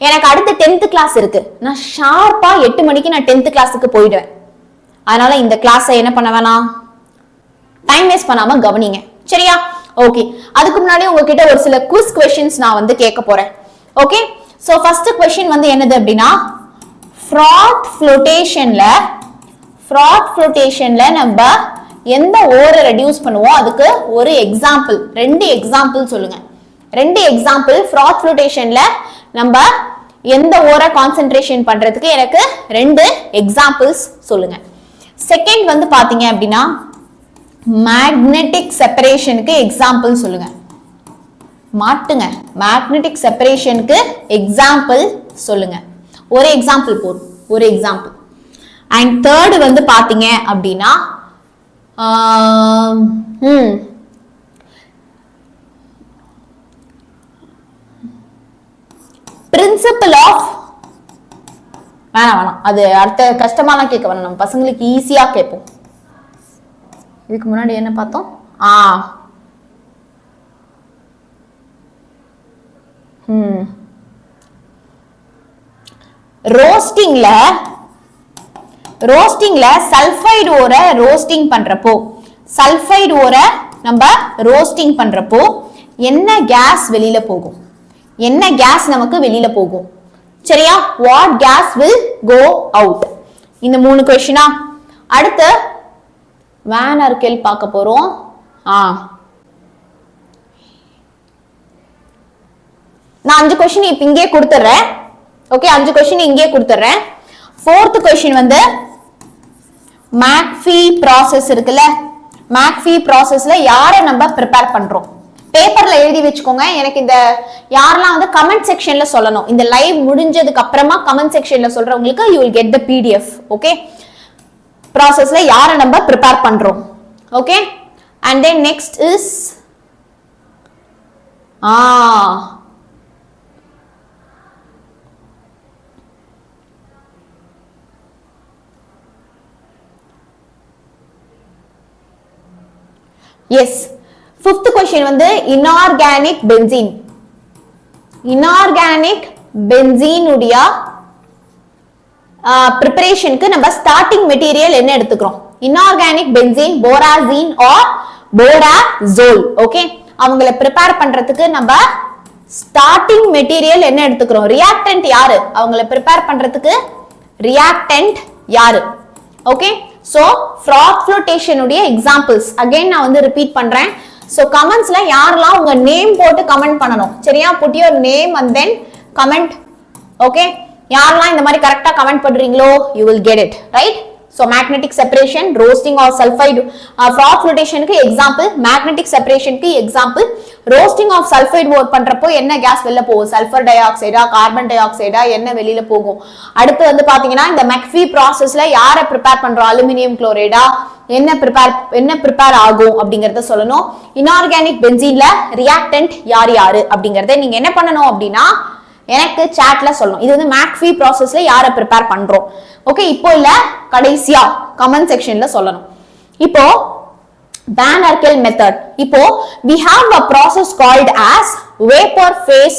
எனக்கு அடுத்த 10th கிளாஸ் இருக்கு, நான் ஷார்ப்பா 8 மணிக்கு நான் 10th கிளாஸுக்கு போயிடுவேன். அதனால இந்த கிளாஸை என்ன பண்ண வேணாம், டைம் வேஸ்ட் பண்ணாம கவனிங்க, சரியா? ஓகே, அதுக்கு முன்னாடி உங்ககிட்ட ஒரு சில குவிஸ் क्वेश्चंस நான் வந்து கேட்க போறேன். ஓகே, சோ ஃபர்ஸ்ட் क्वेश्चन வந்து என்னது அப்படின்னா, ஃப்ராத் ஃப்ளோட்டேஷன்ல Froth flotationல நம்ம எந்த ஓரை ரெடியூஸ் பண்ணுவோம் அதுக்கு ஒரு எக்ஸாம்பிள், ரெண்டு எக்ஸாம்பிள் சொல்லுங்க. ரெண்டு எக்ஸாம்பிள் Froth flotationல நம்ம எந்த ஓரை கான்சென்ட்ரேஷன் பண்றதுக்கு எனக்கு ரெண்டு எக்ஸாம்பிள்ஸ் சொல்லுங்க. செகண்ட் வந்து பாத்தீங்க அப்படின்னா மேக்னெட்டிக் செப்பரேஷனுக்கு எக்ஸாம்பிள் சொல்லுங்க. மாட்டுங்க, மேக்னெட்டிக் செப்பரேஷனுக்கு எக்ஸாம்பிள் சொல்லுங்க. ஒரு எக்ஸாம்பிள் போதும், ஒரு எக்ஸாம்பிள். அண்ட் தேர்டு வந்து பாத்தீங்க அப்படின்னா பிரின்சிபல் ஆஃப் வேணாம் அது அடுத்த கஷ்டமாலாம் கேட்க வேணாம், நம்ம பசங்களுக்கு ஈஸியா கேட்போம். இதுக்கு முன்னாடி என்ன பார்த்தோம்? ரோஸ்டிங்ல சல்பைடு ஓரை ரோஸ்டிங் பண்றப்போ, சல்பைடு ஓரை நம்ம ரோஸ்டிங் பண்றப்போ என்ன கேஸ் வெளியில போகும்? என்ன கேஸ் நமக்கு வெளியில போகும்? சரியா? What gas will go out? இந்த மூணு क्वेश्चनா. அடுத்து வேன் ஆர்கெல் பார்க்க போறோம். நான் 5 क्वेश्चन இப்ப இங்கே கொடுத்துறேன். ஓகே, 5 क्वेश्चन இங்கே கொடுத்துறேன். fourth क्वेश्चन வந்து McAfee process இருக்குல்ல, McAfee processல யாரை நம்ம prepare பண்றோம்? பேப்பர்ல எழுதி வச்சுக்கோங்க. எனக்கு இந்த யாரெல்லாம் வந்து கமெண்ட் செக்ஷன்ல சொல்லணும். இந்த லைவ் முடிஞ்சதுக்கு அப்புறமா கமெண்ட் செக்ஷன்ல சொல்றவங்களுக்கு you will get the PDF. Okay, processல யாரை நம்ம prepare பண்றோம். Okay, and then next is yes, fifth question வந்து inorganic benzene. Inorganic benzene உடைய preparationக்கு நம்ம starting material என்ன எடுத்துக்கிறோம்? Inorganic benzene, borazine or borazole. Okay, அவங்கள prepare பண்றதுக்கு நம்ம starting material என்ன எடுத்துக்கிறோம்? reactant யாரு? அவங்கள prepare பண்றதுக்கு reactant யாரு? ஓகே, so froth flotation உடைய examples again நான் வந்து repeat பண்றேன். so commentsல யாரெல்லாம் உங்க நேம் போட்டு கமெண்ட் பண்ணனும். சரியா? put your name and then comment. okay, யாரெல்லாம் இந்த மாதிரி கரெக்ட்டா கமெண்ட் பண்றீங்களோ you will get it, right? so magnetic separation, roasting or sulfide, froth flotation க்கு example, magnetic separation க்கு example, roasting of sulfide work பண்றப்போ என்ன கேஸ் வெளிய போகும்? சல்பர் டை ஆக்சைடா, கார்பன் டை ஆக்சைடா, என்ன வெளியில போகும்? அடுத்து வந்து பாத்தீங்கன்னா இந்த McAfee processல யாரை prepare பண்றோம்? அலுமினியம் குளோரைடா, என்ன prepare ஆகும் அப்படிங்கறத சொல்லணும். inorganic benzeneல reactant யாரு அப்படிங்கறதை நீங்க என்ன பண்ணணும் அப்படினா எனக்கு chatல சொல்லணும். இது வந்து McAfee processல யாரை prepare பண்றோம்? ஓகே, இப்போ இல்ல கடைசியா கமெண்ட் செக்ஷன்ல சொல்லணும். இப்போ Van Arkel method. இப்போ we have a process called as vapor phase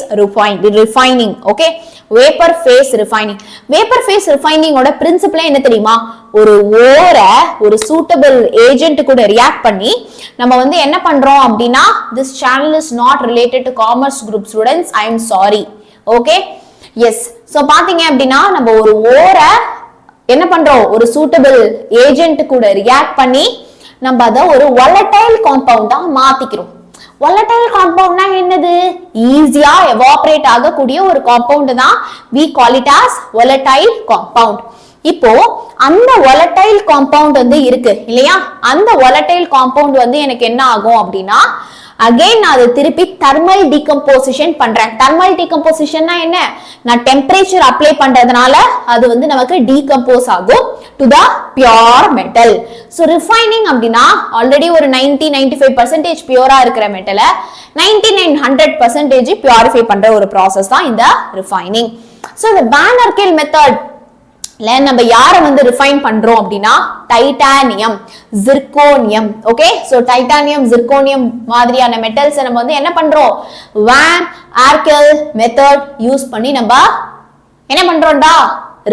refining. Okay, vapor phase refining. Vapor phase refining ஓட பிரின்சிபல் என்ன தெரியுமா? ஒரு ஓரை ஒரு சூட்டபிள் ஏஜென்ட் கூட ரியாக்ட் பண்ணி நம்ம வந்து என்ன பண்றோம் அப்படினா this channel is not related to commerce group students. I am sorry. Okay, yes. so பாத்தீங்க அப்படினா நம்ம ஒரு ஓரை என்ன பண்றோம்? ஒரு சூட்டபிள் ஏஜென்ட் கூட ரியாக்ட் பண்ணி நம்ம அத ஒரு volatile compound-ஆ மாத்திக்கிறோம். volatile compound-னா என்னது? ஈஸியா எவாபரேட் ஆகக்கூடிய ஒரு compound தான் we call it as volatile compound. இப்போ அந்த volatile compound வந்து இருக்கு இல்லையா? அந்த volatile compound வந்து எனக்கு என்ன ஆகும் அப்படினா again நான் அதை திருப்பி thermal decomposition பண்றேன். thermal decomposition னா என்ன? நான் temperature apply பண்றதுனால அது வந்து நமக்கு decompose ஆகும் to the pure metal. so refining அப்படினா already ஒரு 90-95% பியூரா இருக்கிற மெட்டலை 99-100% purify பண்ற ஒரு process தான் இந்த refining. so the Van Arkel method நம்ம யாரை வந்து ரிஃபைன் பண்றோம் அப்படினா titanium, zirconium. Okay, so titanium, zirconium மாதிரியான மெட்டல்ஸ் நம்ம வந்து என்ன பண்றோம்? Van Arkel மெத்தட் யூஸ் பண்ணி நம்ம என்ன பண்றோம்டா?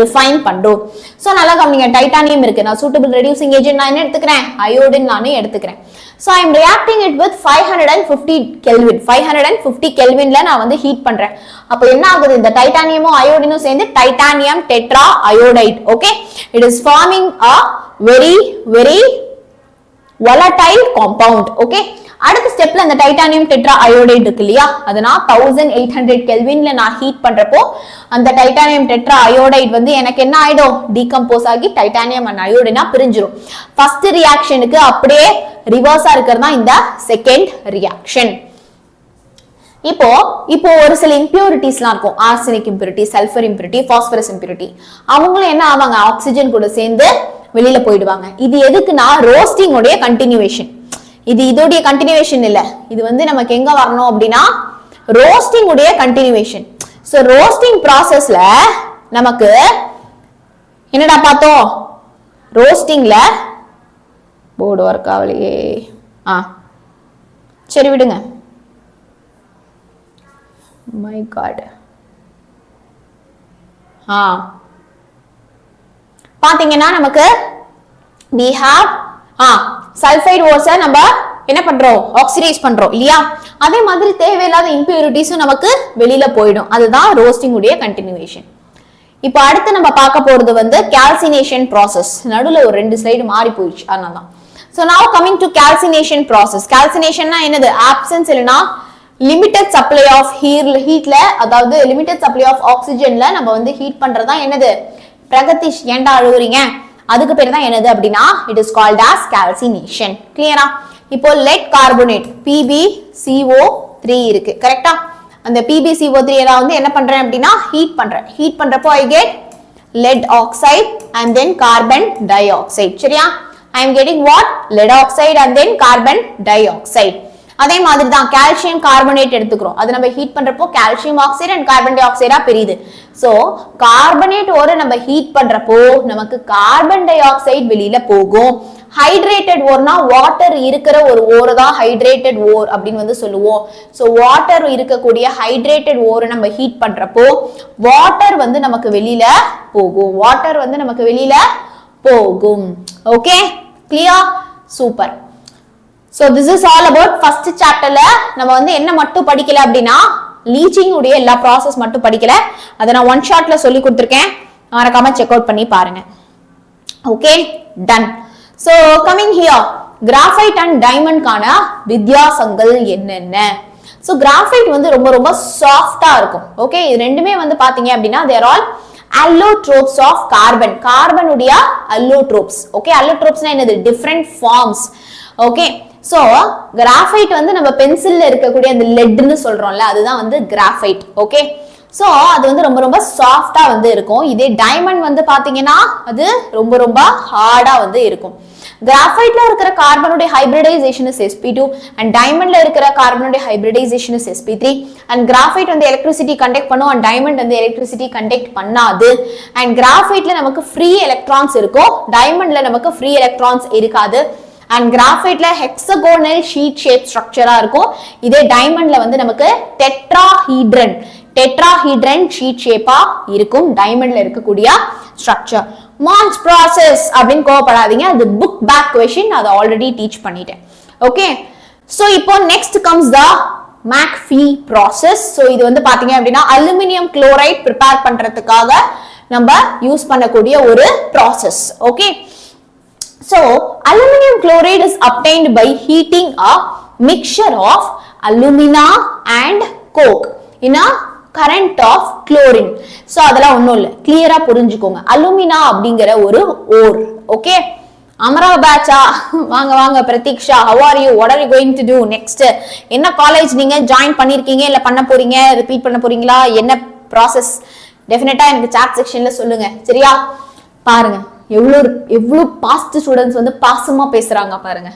ரிஃபைன் பண்றோம். சோ நல்லா கவனிங்க, டைட்டானியம் இருக்கு, நான் சூட்டபிள் ரெடியூசிங் ஏஜென்ட் நான் என்ன எடுத்துக்கிறேன்? அயோடின் நானே எடுத்துக்கிறேன். so I am reacting it with 550 Kelvin. 550 Kelvinல நான் வந்து ஹீட் பண்றேன். அப்ப என்ன ஆகுது? இந்த டைட்டானியமும் அயோடினும் சேர்ந்து titanium tetra iodide. Okay, it is forming a very very volatile compound. Okay, அடுத்த ஸ்டெப்ல அந்த டைட்டானியம் டெட்ரா அயோடைடு இருக்கு இல்லையா, அத நான் 1800 கெல்வின்ல நான் ஹீட் பண்றப்போ அந்த டைட்டானியம் டெட்ரா அயோடைடு வந்து எனக்கு என்ன ஆயிடும், டீகம்போஸ் ஆகி டைட்டானியம் அண்ட் அயோடைனா பிரிஞ்சிரும். ஃபர்ஸ்ட் ரியாக்ஷனுக்கு அப்படியே ரிவர்ஸா இருக்கிறது தான் இந்த செகண்ட் ரியாக்ஷன். இப்போ ஒரு சில இம்பியூரிட்டிஸ்லாம் இருக்கும், arsenic impurity, sulphur impurity, phosphorus impurity. அவங்களும் என்ன ஆவாங்க, ஆக்சிஜன் கூட சேர்ந்து வெளியில போயிடுவாங்க. இது எதுக்குன்னா ரோஸ்டிங் உடைய கண்டினியூவேஷன். இது இதோடைய கண்டினியூவேஷன் இல்ல, இது வந்து நமக்கு எங்க வரணும் அப்படின்னா ரோஸ்டிங் உடைய கண்டினியூவேஷன். சோ ரோஸ்டிங் ப்ராசஸ்ல நமக்கு என்னடா பார்த்தோம், ரோஸ்டிங்ல போர்டு ஒர்க் ஆகலையே, சரி விடுங்க. My God. பாத்தீங்கன்னா நமக்கு we have சல்பைட் ஓர்ஸை நம்ம என்ன பண்றோம், ஆக்சிடைஸ் பண்றோம் இல்லையா. அதே மாதிரி தேவையில்லாத இம்பியூரிட்டிஸும் நமக்கு வெளியில போயிடும். அதுதான் ரோஸ்டிங் உடைய கண்டினியூவேஷன். இப்போ அடுத்து நம்ம பார்க்க போறது வந்து கால்சினேஷன் ப்ராசஸ். நடுவில் ஒரு 2 ஸ்லைடு மாறி போயிடுச்சு, அதனால. So now coming to calcination process. Calcinationனா என்னது, absence இல்லனா limited supply of heatல, அதாவது limited supply of oxygenல நம்ம வந்து ஹீட் பண்றதா என்னது, பிரகதீஷ் ஏண்டா அழுவுறீங்க, அதுக்கு பேர் தான் என்னது அப்படின்னா it is called as calcination. கிளியரா? இப்போ lead carbonate PbCO3 இருக்கு, கரெக்ட்டா? அந்த PbCO3 எல்லாம் வந்து என்ன பண்றேன் அப்படின்னா ஹீட் பண்றப்போ I get lead oxide and then carbon dioxide. சரியா? I am getting what, lead oxide and then carbon dioxide. அதே மாதிரி தான் கால்சியம் கார்பனேட் எடுத்துக்கிறோம், அது நம்ம ஹீட் பண்றப்போ கால்சியம் ஆக்சைடு அண்ட் கார்பன் டை ஆக்சைடா பிரியுது. சோ கார்பனேட் ஓரை நம்ம ஹீட் பண்றப்போ நமக்கு கார்பன் டை ஆக்சைடு வெளியில போகும். ஹைட்ரேட்டட் ஓர்னா வாட்டர் இருக்கிற ஒரு ஓர் தான் ஹைட்ரேட்டட் ஓர் அப்படின்னு வந்து சொல்லுவோம். சோ வாட்டர் இருக்கக்கூடிய ஹைட்ரேட்டட் ஓரை நம்ம ஹீட் பண்றப்போ வாட்டர் வந்து நமக்கு வெளியில போகும். Okay, clear? Super. So this is all about first chapterல நம்ம வந்து என்ன மட்டும் படிக்கல அப்படின்னா லீச்சிங் உடைய எல்லா ப்ராசஸ் மட்டும் படிக்கல, அதை நான் ஒன் ஷாட்ல சொல்லி கொடுத்துருக்கேன், மறக்காம செக் அவுட் பண்ணி பாருங்க. Okay, done. So coming here, graphite and டைமண்ட்கான வித்தியாசங்கள் என்னென்ன? ஸோ கிராஃபைட் வந்து ரொம்ப ரொம்ப சாஃப்டா இருக்கும். ஓகே, இது ரெண்டுமே வந்து பாத்தீங்க அப்படின்னா they are all allotropes of carbon. Carbon உடைய allotropes. ஓகே, allotropesனா என்னது, different forms. Okay, so graphite வந்து நம்ம பென்சில்ல இருக்கக்கூடிய அந்த லெட்னு சொல்றோம்ல, அதுதான் வந்து கிராஃபைட். ஓகே, சோ அது வந்து ரொம்ப ரொம்ப சாஃப்டா வந்து இருக்கும். இதே டைமண்ட் வந்து பாத்தீங்கன்னா அது ரொம்ப ரொம்ப ஹார்டா வந்து இருக்கும். கிராஃபைட்ல இருக்கிற கார்பனுடைய ஹைபிரிடைசேஷன் இஸ் sp2 and டைமண்ட்ல இருக்கிற கார்பனுடைய hybridization is sp3 and graphite வந்து எலக்ட்ரிசிட்டி கண்டக்ட் பண்ணும் and டைமண்ட் வந்து எலக்ட்ரிசிட்டி கண்டக்ட் பண்ணாது. and கிராஃபைட்ல நமக்கு ஃப்ரீ எலக்ட்ரான்ஸ் இருக்கும், டைமண்ட்ல நமக்கு ஃப்ரீ எலக்ட்ரான்ஸ் இருக்காது. and கிராஃபைட்ல ஹெக்ஸாகோனல் ஷீட் ஷேப் ஸ்ட்ரக்சரா இருக்கும். இதே டைமண்ட்ல வந்து நமக்கு டெட்ராஹீட்ரன் ஷீட் ஷேப்பா இருக்கும் டைமண்ட்ல இருக்கக்கூடிய ஸ்ட்ரக்சர். மான்ஸ் ப்ராசஸ் அப்படின்னு கோவப்படாதீங்க, அது புக் பேக் क्वेश्चन, அதை ஆல்ரெடி டீச் பண்ணிட்டேன். ஓகே, சோ இப்போ நெக்ஸ்ட் கம்ஸ் த McAfee ப்ராசஸ். சோ இது வந்து பாத்தீங்க அப்படின்னா அலுமினியம் குளோரைட் ப்ரிப்பேர் பண்றதுக்காக நம்ம யூஸ் பண்ணக்கூடிய ஒரு process. Okay, so aluminum chloride is obtained by heating a mixture of alumina and coke in a current of chlorine. so அதெல்லாம் ஒண்ணும் இல்ல, கிளியரா புரிஞ்சுக்கோங்க. அலுமினா அப்படிங்கிற ஒரு ஓர். ஓகே, அமரா பேட்சா, வாங்க வாங்க Pratiksha, how are you, what are you going to do next? என்ன காலேஜ் நீங்க ஜாயின் பண்ணிருக்கீங்க இல்ல பண்ண போறீங்க, ரிப்பீட் பண்ண போறீங்களா, என்ன ப்ராசஸ்? டெஃபினட்டா எனக்கு சாட் செக்ஷன்ல சொல்லுங்க, சரியா? பாருங்க எவ்வளவு பாஸ்ட் ஸ்டூடெண்ட்ஸ் வந்து பாசமா பேசுறாங்க பாருங்க.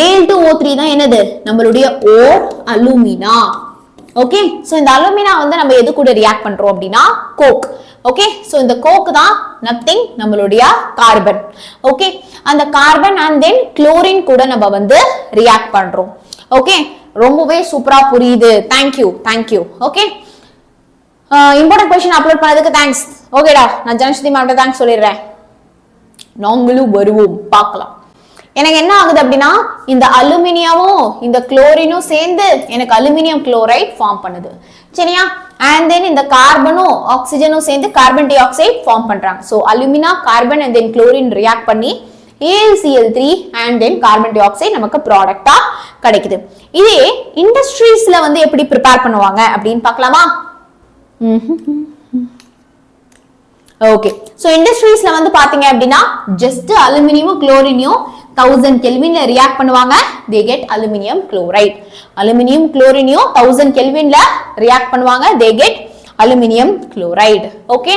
Al2O3 தான் என்னது, நம்மளுடைய ஓர் அலுமினா. ஓகே, சோ இந்த அலுமினா வந்து நம்ம எது கூட ரியாக்ட் பண்றோம் அப்படின்னா கோக். ஓகே, சோ இந்த கோக் தான் நத்திங் நம்மளுடைய கார்பன். ஓகே, அந்த கார்பன் அண்ட் தென் குளோரின் கூட நம்ம வந்து ரியாக்ட் பண்றோம். ஓகே, ரொம்பவே சூப்பரா புரியுது, thank you. Okay, important question upload பண்ணதுக்கு தேங்க்ஸ். ஓகேடா, நான் ஜனஸ்தி மேம்கிட்ட தேங்க்ஸ் சொல்லிடுறேன். நாங்களும் வருவோம், பார்க்கலாம். எனக்கு என்ன ஆகுது அப்படின்னா இந்த அலுமினியமும் இந்த குளோரினும் சேர்ந்து எனக்கு அலுமினியம் குளோரைட் ஃபார்ம் பண்ணுது, சரியா? and then இந்த கார்பனும் ஆக்சிஜனும் சேர்ந்து கார்பன் டை ஆக்சைடு ஃபார்ம் பண்றாங்க. So alumina, carbon and then chlorine react பண்ணி AlCl3 and then carbon di oxide நமக்கு ப்ராடக்ட்டா கிடைக்குது. இதே இண்டஸ்ட்ரீஸ்ல வந்து எப்படி ப்ரிப்பேர் பண்ணுவாங்க அப்படின்னு பார்க்கலாமா? ஓகே, சோ இண்டஸ்ட்ரீஸ்ல வந்து பாத்தீங்க அப்படின்னா ஜஸ்ட் அலுமினியம் குளோரினையும் 1000 கெல்வின்ல ரியாக்ட் பண்ணுவாங்க. they get aluminum chloride. Aluminium குளோரினையும் 1000 கெல்வின்ல ரியாக்ட் பண்ணுவாங்க. they get aluminum chloride. okay,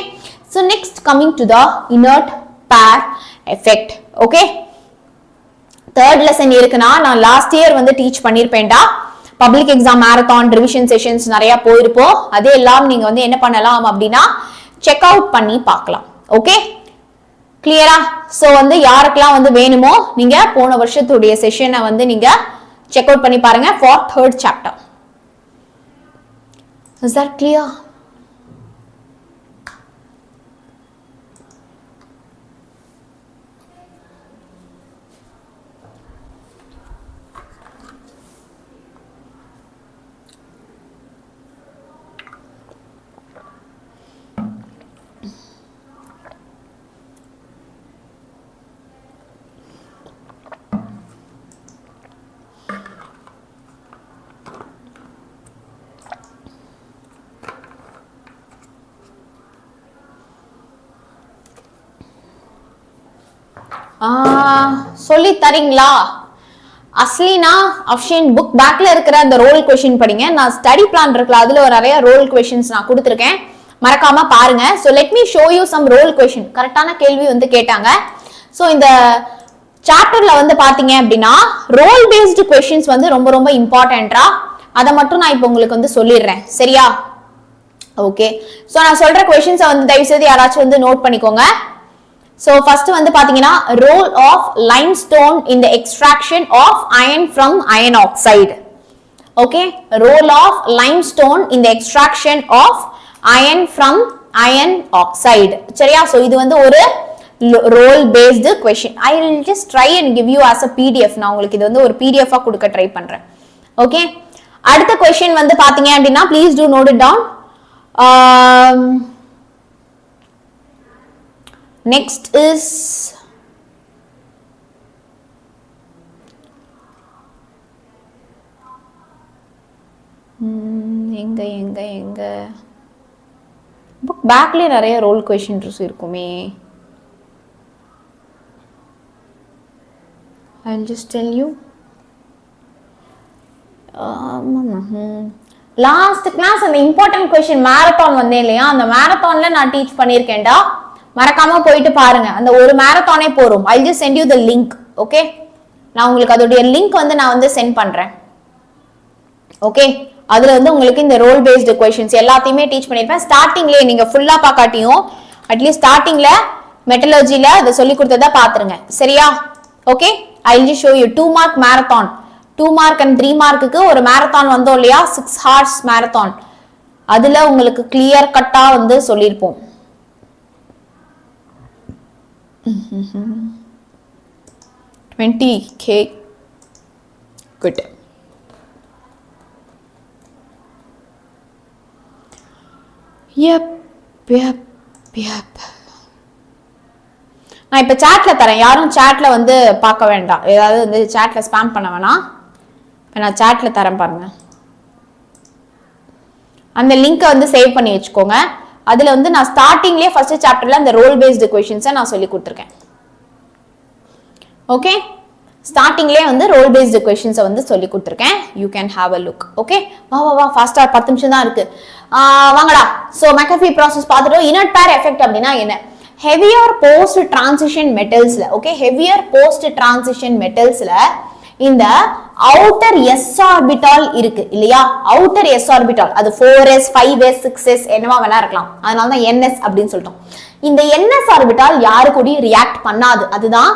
so next coming to the inert pair effect. okay, third lesson இருக்குனா நான் லாஸ்ட் இயர் வந்து டீச் பண்ணிருப்பேன்டா. Public exam marathon revision sessions நிறைய போயிருப்போம். அதெல்லாம் நீங்க வந்து என்ன பண்ணலாம் அப்படின்னா செக் அவுட் பண்ணி பார்க்கலாம். ஓகே, கிளியரா? சோ வந்து யாருக்கெல்லாம் வந்து வேணுமோ நீங்க போன வருஷத்துடைய செஷனை வந்து நீங்க செக் அவுட் பண்ணி பாருங்க for third chapter. Is that clear? சொல்லி தரீங்களா? அஸ்லினா அஃப்ஷின் புக் பேக்ல இருக்கிற அந்த ரோல் கொஸ்டின் படிங்க. நான் ஸ்டடி பிளான் இருக்குல அதுல ஒரு நிறைய ரோல் கொஸ்டின்ஸ் நான் கொடுத்திருக்கேன், மறக்காம பாருங்க. So let me show you some role question. கரெக்டான கேள்வி வந்து கேட்டாங்க. சோ இந்த சாப்டர்ல வந்து பாத்தீங்க அப்படின்னா ரோல் பேஸ்டு கொஸ்டின்ஸ் வந்து ரொம்ப ரொம்ப இம்பார்ட்டன்ட்டா, அதை மட்டும் நான் இப்போ உங்களுக்கு வந்து சொல்லிடுறேன். சரியா? ஓகே, சோ நான் சொல்ற கொஸ்டின்ஸை வந்து தயவு செய்து யாராச்சும் வந்து நோட் பண்ணிக்கோங்க. So first வந்து பாத்தீங்கன்னா role of limestone in the extraction of iron from iron oxide. Okay, role of limestone in the extraction of iron from iron oxide. சரியா? So இது வந்து ஒரு role based question. I will just try and give you as a PDF. நான் உங்களுக்கு இது வந்து ஒரு PDF ஆ கொடுக்க ட்ரை பண்றேன். Okay, அடுத்த question வந்து பாத்தீங்க அப்படின்னா please do note it down. Next is எங்க புக் பேக்ல நிறைய ரோல் क्वेश्चंस இருக்குமே. I'll just tell you. Last class அந்த இம்பார்ட்டன்ட் क्वेश्चन மேரத்தான் வந்தே இல்லையா, அந்த மேரத்தான்ல நான் டீச் பண்ணிருக்கேன்டா, மறக்காம போயிட்டு பாருங்க. அந்த ஒரு மேரத்தானே போறோம். I'll just send you the link. Okay, நான் உங்களுக்கு அதோட லிங்க் வந்து நான் வந்து சென்ட் பண்றேன். ஓகே, அதுல வந்து உங்களுக்கு இந்த ரோல் பேஸ்டு क्वेश्चंस எல்லாத்தையுமே டீச் பண்ணிருப்பேன். ஸ்டார்டிங்லயே நீங்க ஃபுல்லா பார்க்காட்டியும் அட்லீஸ்ட் ஸ்டார்டிங்ல மெட்டலர்ஜில அத சொல்லி கொடுத்தத பாத்துருங்க. சரியா? Okay, I'll just show you 2 mark marathon, 2 mark and 3 markக்கு ஒரு மேரத்தான் வந்தோம் இல்லையா, 6 hours marathon. அதுல உங்களுக்கு கிளியர் கட்டா வந்து சொல்லிருப்போம். 20K. Good. Yep. நான் இப்ப சாட்ல தரேன், யாரும் சாட்ல வந்து பார்க்க வேண்டாம், ஏதாவது வந்து சாட்ல ஸ்பாம் பண்ண வேணாம். இப்ப நான் சாட்ல தரேன் பாருங்க. அந்த லிங்கை வந்து சேவ் பண்ணி வச்சுக்கோங்க. அதுல வந்து நான் ஸ்டார்டிங்லயே ஃபர்ஸ்ட் சாப்டர்ல அந்த ரோல் பேஸ்டு क्वेश्चंस நான் சொல்லி கொடுத்திருக்கேன். ஓகே, ஸ்டார்டிங்லயே வந்து ரோல் பேஸ்டு क्वेश्चंस வந்து சொல்லி கொடுத்திருக்கேன். you can have a look. Okay, வா ஃபாஸ்டா 10 நிமிஷம் தான் இருக்கு. வாங்கடா. சோ McAfee process பார்த்துட்டோம். inert pair effect அப்படினா என்ன? heavier post transition metals ல, okay, heavier post transition metals ல இந்த outer s orbital இருக்கு இல்லையா, outer s orbital அது 4s 5s 6s என்னவா வேணா இருக்கலாம், அதனால தான் ns அப்படினு சொல்றோம். இந்த ns orbital யாரு கூட ரியாக்ட் பண்ணாது, அதுதான்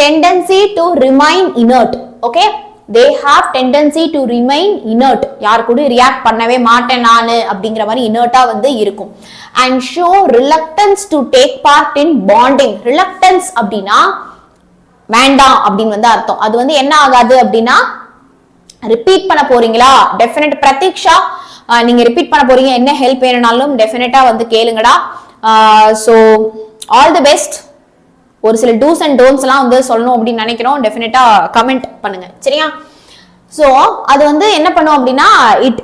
tendency to remain inert. Okay, they have tendency to remain inert. யாரு கூட ரியாக்ட் பண்ணவே மாட்டேன் நானு அப்படிங்கிற மாதிரி இனர்ட்டா வந்து இருக்கும். and show reluctance to take part in bonding. reluctance அப்படினா வேண்டாம் அப்படின்னு வந்து அர்த்தம். அது வந்து என்ன ஆகாது அப்படின்னா ரிப்பீட் பண்ண போறீங்களா, டெஃபினட் பிரதீக்ஷா நீங்க ரிப்பீட் பண்ண போறீங்க, என்ன ஹெல்ப் வேணும்னாலும் டெஃபினட்டா வந்து கேளுங்கடா. So all the best. ஒரு சில டூஸ் அண்ட் டோன்ட்ஸ் எல்லாம் வந்து சொல்லணும் அப்படின்னு நினைக்கிறோம். டெஃபினட்டா கமெண்ட் பண்ணுங்க சரியா. சோ அது வந்து என்ன பண்ணும் அப்படின்னா இட்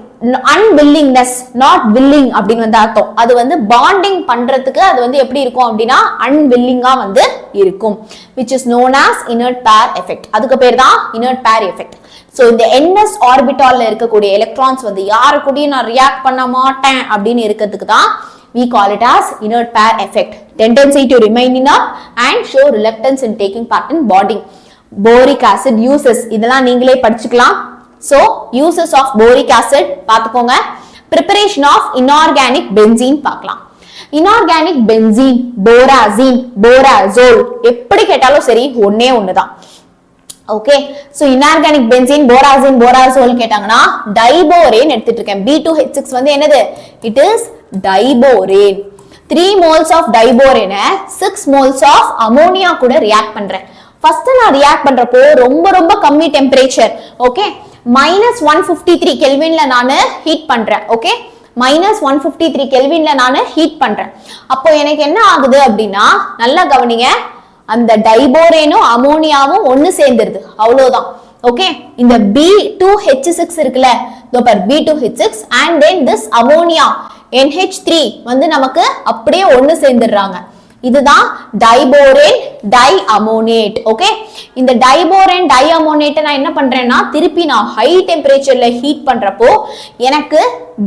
அன்வில்லிங்னஸ் நாட் வில்லிங் அப்படின்னு வந்து அர்த்தம். அது வந்து பாண்டிங் பண்றதுக்கு அது வந்து எப்படி இருக்கும் அப்படின்னா அன்வில்லிங்கா வந்து இருக்கும், which is known as inert pair effect. அதுக்கு பேர் தான் inert pair effect. சோ இந்த ns ஆர்பிட்டால்ல இருக்கக்கூடிய எலக்ட்ரான்ஸ் வந்து யாரு கூடயும் நான் ரியாக்ட் பண்ண மாட்டேன் அப்படின்னு இருக்கிறதுக்கு தான் we call it as inert pair effect. Tendency to remain inert and show reluctance in taking part in bonding. Boric acid uses இதெல்லாம் நீங்களே படிச்சுக்கலாம். So uses of boric acid பாத்துக்கோங்க. Preparation of inorganic benzene பார்க்கலாம். Inorganic benzene, borazine, borazole எப்படி கேட்டாலும் சரி ஒண்ணே ஒண்ணுதான். Okay, so inorganic benzene, borazine, borazole கேட்டாங்கன்னா டைபோரேன் எடுத்துட்டு இருக்கேன். B2H6 வந்து என்னது? It is diborane. 3 moles of டைபோரேனை 6 moles of ammonia கூட ரியாக்ட் பண்றேன். ஃபர்ஸ்ட் நான் ரியாக்ட் பண்றப்போ ரொம்ப ரொம்ப கம்மி டெம்பரேச்சர், ஓகே, -153 கெல்வின்ல நான் ஹீட் பண்றேன். ஓகே, -153 கெல்வின்ல நான் ஹீட் பண்றேன். அப்போ எனக்கு என்ன ஆகுது அப்படின்னா நல்லா கவனிங்க, அந்த டைபோரேனும் அமோனியாவும் ஒன்னு சேர்ந்துருது, அவ்வளவுதான். ஓகே, இந்த B2H6 இருக்குல்ல, B2H6 and then this ammonia NH3 வந்து நமக்கு அப்படியே ஒன்னு சேர்ந்துடுறாங்க. இதுதான் டைபோரேன் டைஅமோனேட். ஓகே, இந்த டைபோரேன் டைஅமோனேட் நான் என்ன பண்றேன்னா திருப்பி நான் ஹை டெம்பரேச்சர்ல ஹீட் பண்றப்போ எனக்கு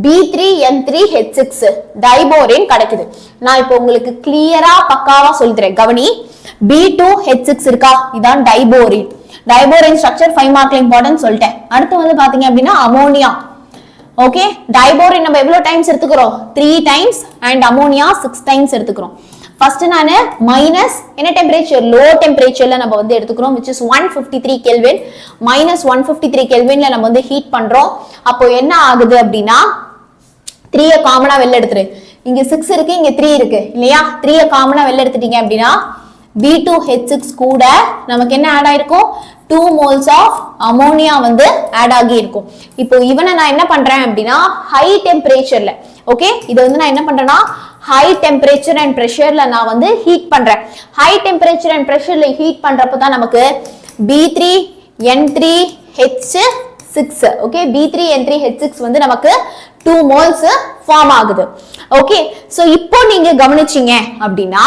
B3N3H6 டைபோரேன் கிடைக்குது. நான் இப்போ உங்களுக்கு கிளியரா பக்காவா சொல்லிடுறேன், கவனி. B2H6 இருக்கா, இதான் டைபோரேன். டைபோரேன் ஸ்ட்ரக்சர் 5 மார்க்ல இம்பார்ட்டன்ட் சொல்லிட்டேன். அடுத்து வந்து பாத்தீங்க அப்படின்னா அமோனியா. ஓகே, டைபோரேன் நம்ம எவ்வளவு டைம்ஸ் எடுத்துக்கிறோம்? 3 டைம்ஸ் and அமோனியா 6 டைம்ஸ் எடுத்துக்கிறோம். ஃபர்ஸ்ட் நான் மைனஸ் என்ன டெம்பரேச்சர், லோ டெம்பரேச்சர்ல நம்ம வந்து எடுத்துக்கிறோம், which is 153 கெல்வின். -153 கெல்வின்ல நம்ம வந்து ஹீட் பண்றோம். அப்போ என்ன ஆகுது அப்படின்னா 3 காமனா வெளில எடுத்துரு. இங்க 6 இருக்கு, இங்க 3 இருக்கு இல்லையா? 3 காமனா வெளில எடுத்துட்டீங்க அப்படின்னா B2H6 கூட நமக்கு என்ன ஆட் ஆயிருக்கும்? 2 moles of ammonia வந்து ஆட் ஆகி இருக்கும். இப்போ இவனை நான் என்ன பண்றேன் அப்படின்னா ஹை டெம்பரேச்சர்ல, ஓகே, இதை வந்து நான் என்ன பண்றேன்னா ஹை டெம்பரேச்சர் அண்ட் பிரஷர்ல நான் வந்து ஹீட் பண்றேன். ஹை டெம்பரேச்சர் அண்ட் பிரஷர்ல ஹீட் பண்றப்ப தான் நமக்கு B3N3H6, ஓகே, B3N3H6 வந்து நமக்கு 2 moles ஃபார்ம் ஆகுது. ஓகே, சோ இப்போ நீங்க கவனிச்சீங்க அப்படின்னா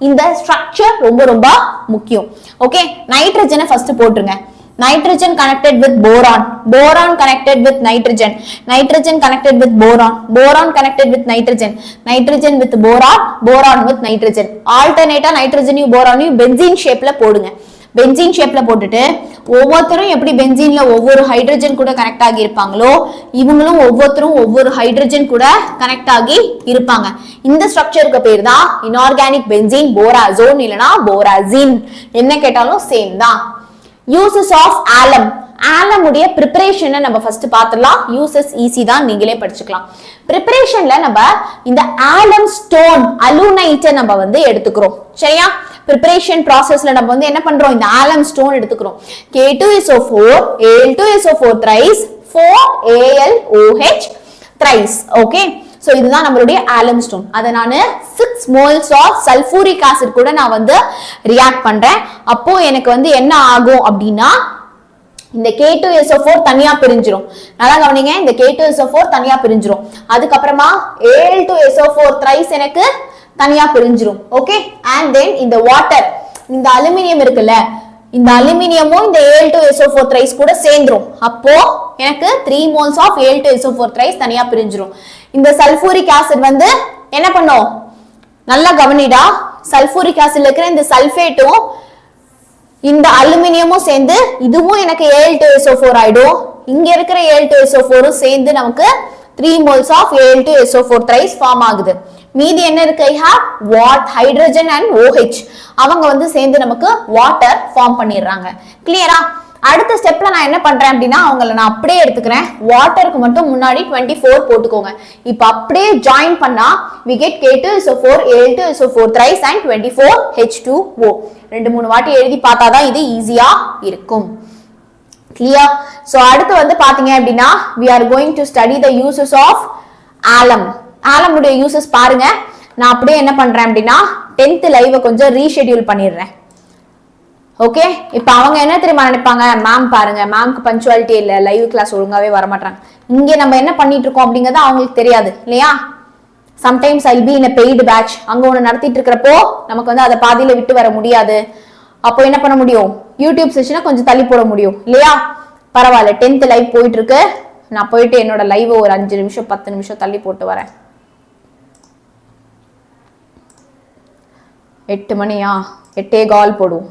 இந்த ஸ்ட்ரக்சர் ரொம்ப ரொம்ப முக்கியம். ஓகே, நைட்ரஜனை ஃபர்ஸ்ட் போட்டுருங்க. Nitrogen connected with boron, boron connected with nitrogen, nitrogen connected with boron, boron connected with nitrogen, nitrogen with boron, boron with nitrogen. Alternate nitrogen boron benzene shape ல போடுங்க. பென்சீன் ஷேப்ல போட்டுட்டு ஒவ்வொருத்தரும் எப்படி பென்சீன்ல ஒவ்வொரு ஹைட்ரஜன் கூட கனெக்ட் ஆகி இருப்பாங்களோ இவங்களும் ஒவ்வொருத்தரும் ஒவ்வொரு ஹைட்ரஜன் கூட கனெக்ட் ஆகி இருப்பாங்க. இந்த ஸ்ட்ரக்சருக்கு பேர் தான் இன்ஆர்கானிக் பென்சீன், போராசோன் இல்லனா போராசின். என்ன கேட்டாலும் சேம் தான். யூசஸ் ஆஃப் ஆலம், ஆலம் உடைய பிரிப்பரேஷனை நம்ம ஃபர்ஸ்ட் பார்த்துடலாம். யூசஸ் ஈஸி தான், நீங்களே படிச்சுக்கலாம். பிரிப்பரேஷன்ல நம்ம இந்த ஆலம் ஸ்டோன் அலுனைட்டை நம்ம வந்து எடுத்துக்கிறோம், சரியா? preparation processல நம்ம வந்து என்ன பண்றோம், இந்த ஆலம் ஸ்டோன் எடுத்துக்கிறோம். K2SO4 Al2SO4 thrice 4AlOH thrice. Okay, so இதுதான் நம்மளுடைய ஆலம் ஸ்டோன். அத நான் 6 moles of sulfuric acid கூட நான் வந்து ரியாக்ட் பண்றேன். அப்போ எனக்கு வந்து என்ன ஆகும் அப்படின்னா இந்த K2SO4 தனியா பிரிஞ்சிரும். நல்லா கவனிங்க, இந்த K2SO4 தனியா பிரிஞ்சிரும். அதுக்கு அப்புறமா Al2SO4 thrice எனக்கு தனியா பிரிஞ்சிரும். ஓகே, and then இந்த வாட்டர், இந்த அலுமினியம் இருக்குல்ல, இந்த அலுமினியமும் இந்த Al2SO4 thrice கூட சேர்ந்துரும். அப்போ எனக்கு 3 moles of Al2SO4 thrice தனியா பிரிஞ்சிரும். இந்த சல்பூரிக் ஆசிட் வந்து என்ன பண்ணும், நல்லா கவனிடா, சல்பூரிக் ஆசிட்ல இருக்கிற இந்த சல்பேட்டும் இந்த அலுமினியமும் சேர்ந்து இதுவும் எனக்கு Al2SO4 ஆயிடும். இங்க இருக்கிற Al2SO4 சேர்ந்து நமக்கு 3 moles of Al2SO4 thrice form ஆகுது. மீதி என்ன இருக்கு, I have what hydrogen and OH, அவங்க வந்து சேர்ந்து நமக்கு வாட்டர் ஃபார்ம் பண்ணிடுறாங்க. கிளியரா? அடுத்த ஸ்டெப்ல நான் என்ன பண்றேன் அப்படின்னா அவங்கள நான் அப்படியே எடுத்துக்கிறேன். வாட்டருக்கு மட்டும் முன்னாடி 24 போட்டுக்கோங்க. இப்ப அப்படியே ஜாயின் பண்ணா we get K2SO4 Al2SO4 thrice and 24H2O. 2-3 வாட்டி எழுதி பார்த்தாதான் இது ஈஸியா இருக்கும். கிளியர்? சோ அடுத்து வந்து பாத்தீங்க அப்படின்னா we are going to study the uses of alum. ஆலமுடைய யூசஸ் பாருங்க. நான் அப்படியே என்ன பண்றேன் அப்படின்னா 10th லைவ் கொஞ்சம் ரீஷெட்யூல் பண்ணிடுறேன். ஓகே, இப்போ அவங்க என்ன தெரியுமா நினைப்பாங்க, மேம் பாருங்க மேம்க்கு பஞ்சுவாலிட்டி இல்லை, லைவ் கிளாஸ் ஒழுங்காவே வரமாட்டாங்க. இங்கே நம்ம என்ன பண்ணிட்டு இருக்கோம் அப்படிங்கிறது அவங்களுக்கு தெரியாது இல்லையா. Sometimes I be in a paid batch, அங்கே ஒன்று நடத்திட்டு இருக்கிறப்போ நமக்கு வந்து அதை பாதியில விட்டு வர முடியாது. அப்போ என்ன பண்ண முடியும், யூடியூப் செஷனை கொஞ்சம் தள்ளி போட முடியும் இல்லையா. பரவாயில்ல, 10th லைவ் போயிட்டு இருக்கு. நான் போயிட்டு என்னோட லைவ் ஒரு 5 நிமிஷம் 10 நிமிஷம் தள்ளி போட்டு வரேன். 8 மணியா, 8:15 போடுவோம்.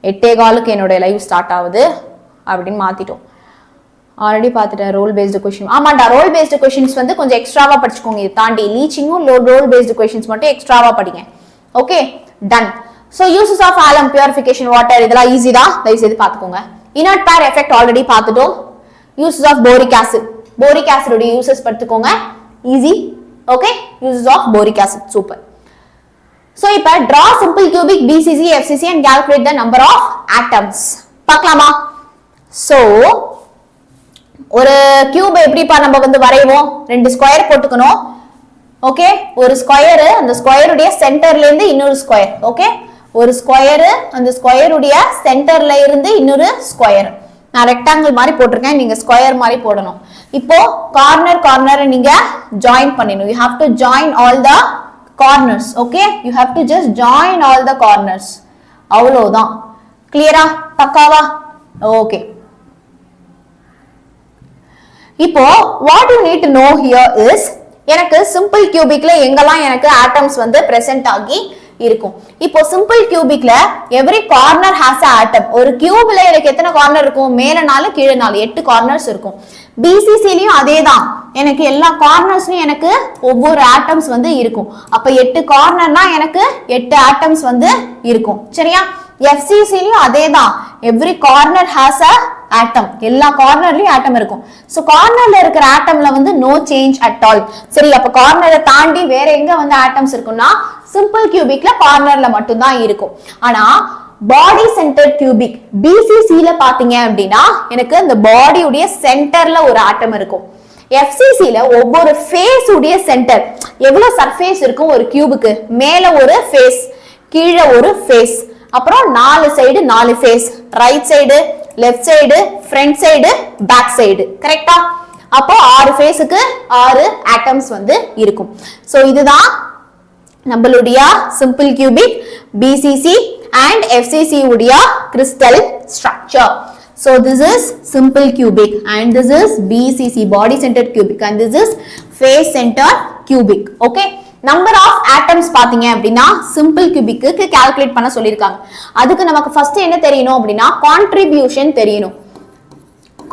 8:15க்கு என்னோட லைவ் ஸ்டார்ட் ஆகுது அப்படின்னு மாத்திட்டோம். ஆல்ரெடி பார்த்துட்டேன் ரோல் பேஸ்டு கொஸ்டின். ஆமாண்டா, ரோல் பேஸ்டு கொஸ்டின்ஸ் வந்து கொஞ்சம் எக்ஸ்ட்ராவா படிச்சுக்கோங்க. இது தாண்டி லீச்சிங்கும் ரோல் பேஸ்டு கொஸ்டின்ஸ் மட்டும் எக்ஸ்ட்ராவா படிங்க. Okay, done. So uses of alum purification water இதெல்லாம் ஈஸி தான், தயவு செய்து பார்த்துக்கோங்க. இனர்ட் பேர் எஃபெக்ட் ஆல்ரெடி பார்த்துட்டோம். Uses of boric acid, boric ஆசிடோட யூசஸ் பார்த்துக்கோங்க, easy. Okay, uses of boric acid, super. So இப்ப draw simple cubic BCC FCC and calculate the number of atoms. பார்க்கலாமா? So ஒரு கியூப் எப்படிப்பா நம்ம வந்து வரைவோம், 2 ஸ்கொயர் போட்டுக்கணும். ஓகே, ஒரு ஸ்கொயர், அந்த ஸ்கொயருடைய சென்டர்ல இருந்து இன்னொரு ஸ்கொயர். ஓகே, ஒரு ஸ்கொயர், அந்த ஸ்கொயருடைய சென்டர்ல இருந்து இன்னொரு ஸ்கொயர். நான் ரெக்டாங்கிள் மாதிரி போட்டிருக்கேன், நீங்க ஸ்கொயர் மாதிரி போடணும். இப்போ கார்னர் நீங்க ஜாயின் பண்ணிடணும். You have to join all the corners. Okay, you have to just join all the corners. அவ்வளவுதான். கிளியரா, பக்காவா? ஓகே. இப்போ what you need to know here is, எனக்கு சிம்பிள் கியூபிக்ல எங்கெல்லாம் எனக்கு ஆட்டம்ஸ் வந்து பிரசன்ட் ஆகி இருக்கும். இப்போ சிம்பிள் கியூபிக்ல every corner has a atom. ஒரு கியூப்ல எனக்கு எத்தனை கார்னர் இருக்கும், மேல 4 கீழே 4, 8 கார்னர்ஸ் இருக்கும். பிசிசிலயும் அதேதான், எனக்கு எல்லா கார்னர்ஸ்லயும் எனக்கு ஒவ்வொரு ஆட்டம்ஸ் வந்து இருக்கும். அப்ப 8 கார்னர்னா எனக்கு 8 ஆட்டம்ஸ் வந்து இருக்கும். சரியா? எஃப்சிசிலயும் அதேதான், எவ்ரி கார்னர் ஹாஸ் அ ஆட்டம். எல்லா கார்னர்லயும் ஆட்டம் இருக்கும். சோ கார்னர்ல இருக்கிற ஆட்டம்ல வந்து நோ சேஞ்ச் அட் ஆல். சரி, அப்ப கார்னரை தாண்டி வேற எங்க வந்து ஆட்டம்ஸ் இருக்கும்னா சிம்பிள் கியூபிக்ல கார்னர்ல மட்டும் தான் இருக்கும். ஆனா பாடி சென்டர்ட் கியூபிக் பிசிசில பாத்தீங்க அப்படின்னா எனக்கு அந்த பாடியுடைய சென்டர்ல ஒரு ஆட்டம் இருக்கும். எஃப்சிசில ஒவ்வொரு ஃபேஸ் உடைய சென்டர், எவ்வளவு சர்ஃபேஸ் இருக்கும் ஒரு கியூபுக்கு, மேல ஒரு ஃபேஸ், கீழே ஒரு ஃபேஸ், அப்புறம் 4 side 4 face, right side, left side, front side, back side. கரெக்டா? அப்போ 6 ஃபேஸுக்கு 6 ஆட்டம்ஸ் வந்து இருக்கும். சோ இதுதான் நம்மளுடைய simple cubic BCC and FCC உடைய crystal structure. So this is simple cubic and this is BCC, body centered cubic, and this is face centered cubic. Okay, number of atoms பாத்தீங்க அப்படின்னா simple cubic க்கு கால்குலேட் பண்ண சொல்லிருக்காங்க. அதுக்கு நமக்கு ஃபர்ஸ்ட் என்ன தெரியணும் அப்படின்னா contribution தெரியணும்.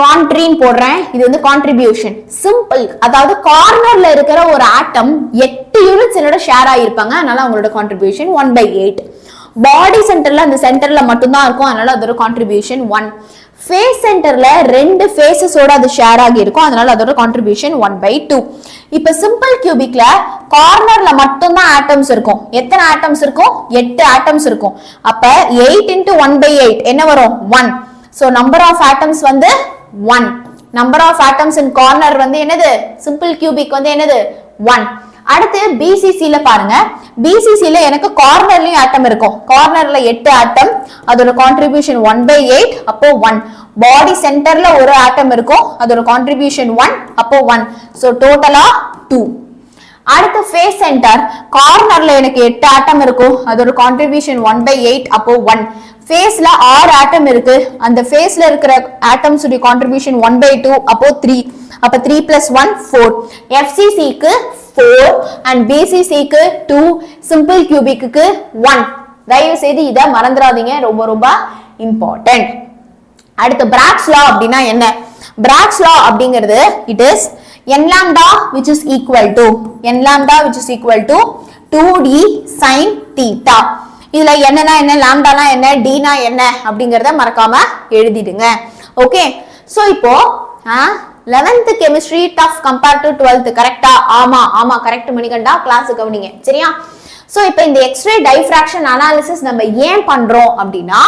கான்ட்ரின் போடுறேன், இது வந்து கான்ட்ரிபியூஷன். சிம்பிள், அதாவது கார்னர்ல இருக்கிற ஒரு ஆட்டம் 8 யூனிட்ஸ் என்னோட ஷேர் ஆகிருப்பாங்க, அதனால அவங்களோட கான்ட்ரிபியூஷன் 1/8. பாடி சென்டர்ல அந்த சென்டர்ல மட்டும் தான் இருக்கும், அதனால அதோட கான்ட்ரிபியூஷன் 1. ஃபேஸ் சென்டர்ல 2 ஃபேஸஸோட அது ஷேர் ஆகி இருக்கும், அதனால அதோட கான்ட்ரிபியூஷன் 1/2. இப்ப சிம்பிள் கியூபிக்ல கார்னர்ல மட்டும் தான் ஆட்டம்ஸ் இருக்கும். எத்தனை ஆட்டம்ஸ் இருக்கும்? 8 ஆட்டம்ஸ் இருக்கும். அப்ப 8 × 1/8 என்ன வரும்? 1. சோ நம்பர் ஆஃப் ஆட்டம்ஸ் வந்து 1. Number of atoms in corner வந்து என்னது? சிம்பிள் கியூபிக் வந்து என்னது? 1. அடுத்து பிசிசில பாருங்க, பிசிசில எனக்கு கார்னர்லயும் ஆட்டம் இருக்கும். கார்னர்ல 8 ஆட்டம், அதோட கான்ட்ரிபியூஷன் 1/8, அப்போ 1. பாடி சென்டர்ல ஒரு ஆட்டம் இருக்கும், அதோட கான்ட்ரிபியூஷன் 1, அப்போ 1. சோ டோட்டலா 2. அடுத்து ஃபேஸ் சென்டர், கார்னர்ல எனக்கு 8 ஆட்டம் இருக்கும், அதோட கான்ட்ரிபியூஷன் 1/8, அப்போ 1. ஃபேஸ்ல 6 ஆட்டம் இருக்கு, அந்த ஃபேஸ்ல இருக்கிற ஆட்டம்ஸ் உடைய கான்ட்ரிபியூஷன் 1/2, அப்போ 3. அப்ப 3 + 1 4. FCC க்கு 4 and BCC க்கு 2, சிம்பிள் கியூபிக் க்கு 1. தயவு செய்து இத மறந்துடாதீங்க, ரொம்ப ரொம்ப இம்பார்ட்டன்ட். அடுத்து பிராக்ஸ் லா அப்படினா என்ன? பிராக்ஸ் லா அப்படிங்கிறது it is n lambda which is equal to 2d sin theta. இதுல என்னன்னா என்ன, லாம்டானா என்ன, டீனா என்ன அப்படிங்கறத மறக்காம எழுதிடுங்க. ஓகே, சோ இப்போ 11th chemistry tough compared to 12th. கரெக்ட்டா? ஆமா கரெக்ட் மணிகண்டா, கிளாஸ் கவனிங்க சரியா? சோ இப்போ இந்த எக்ஸ்ரே டைஃப்ராக்ஷன் அனாலிசிஸ் நம்ம ஏன் பண்றோம் அப்படின்னா,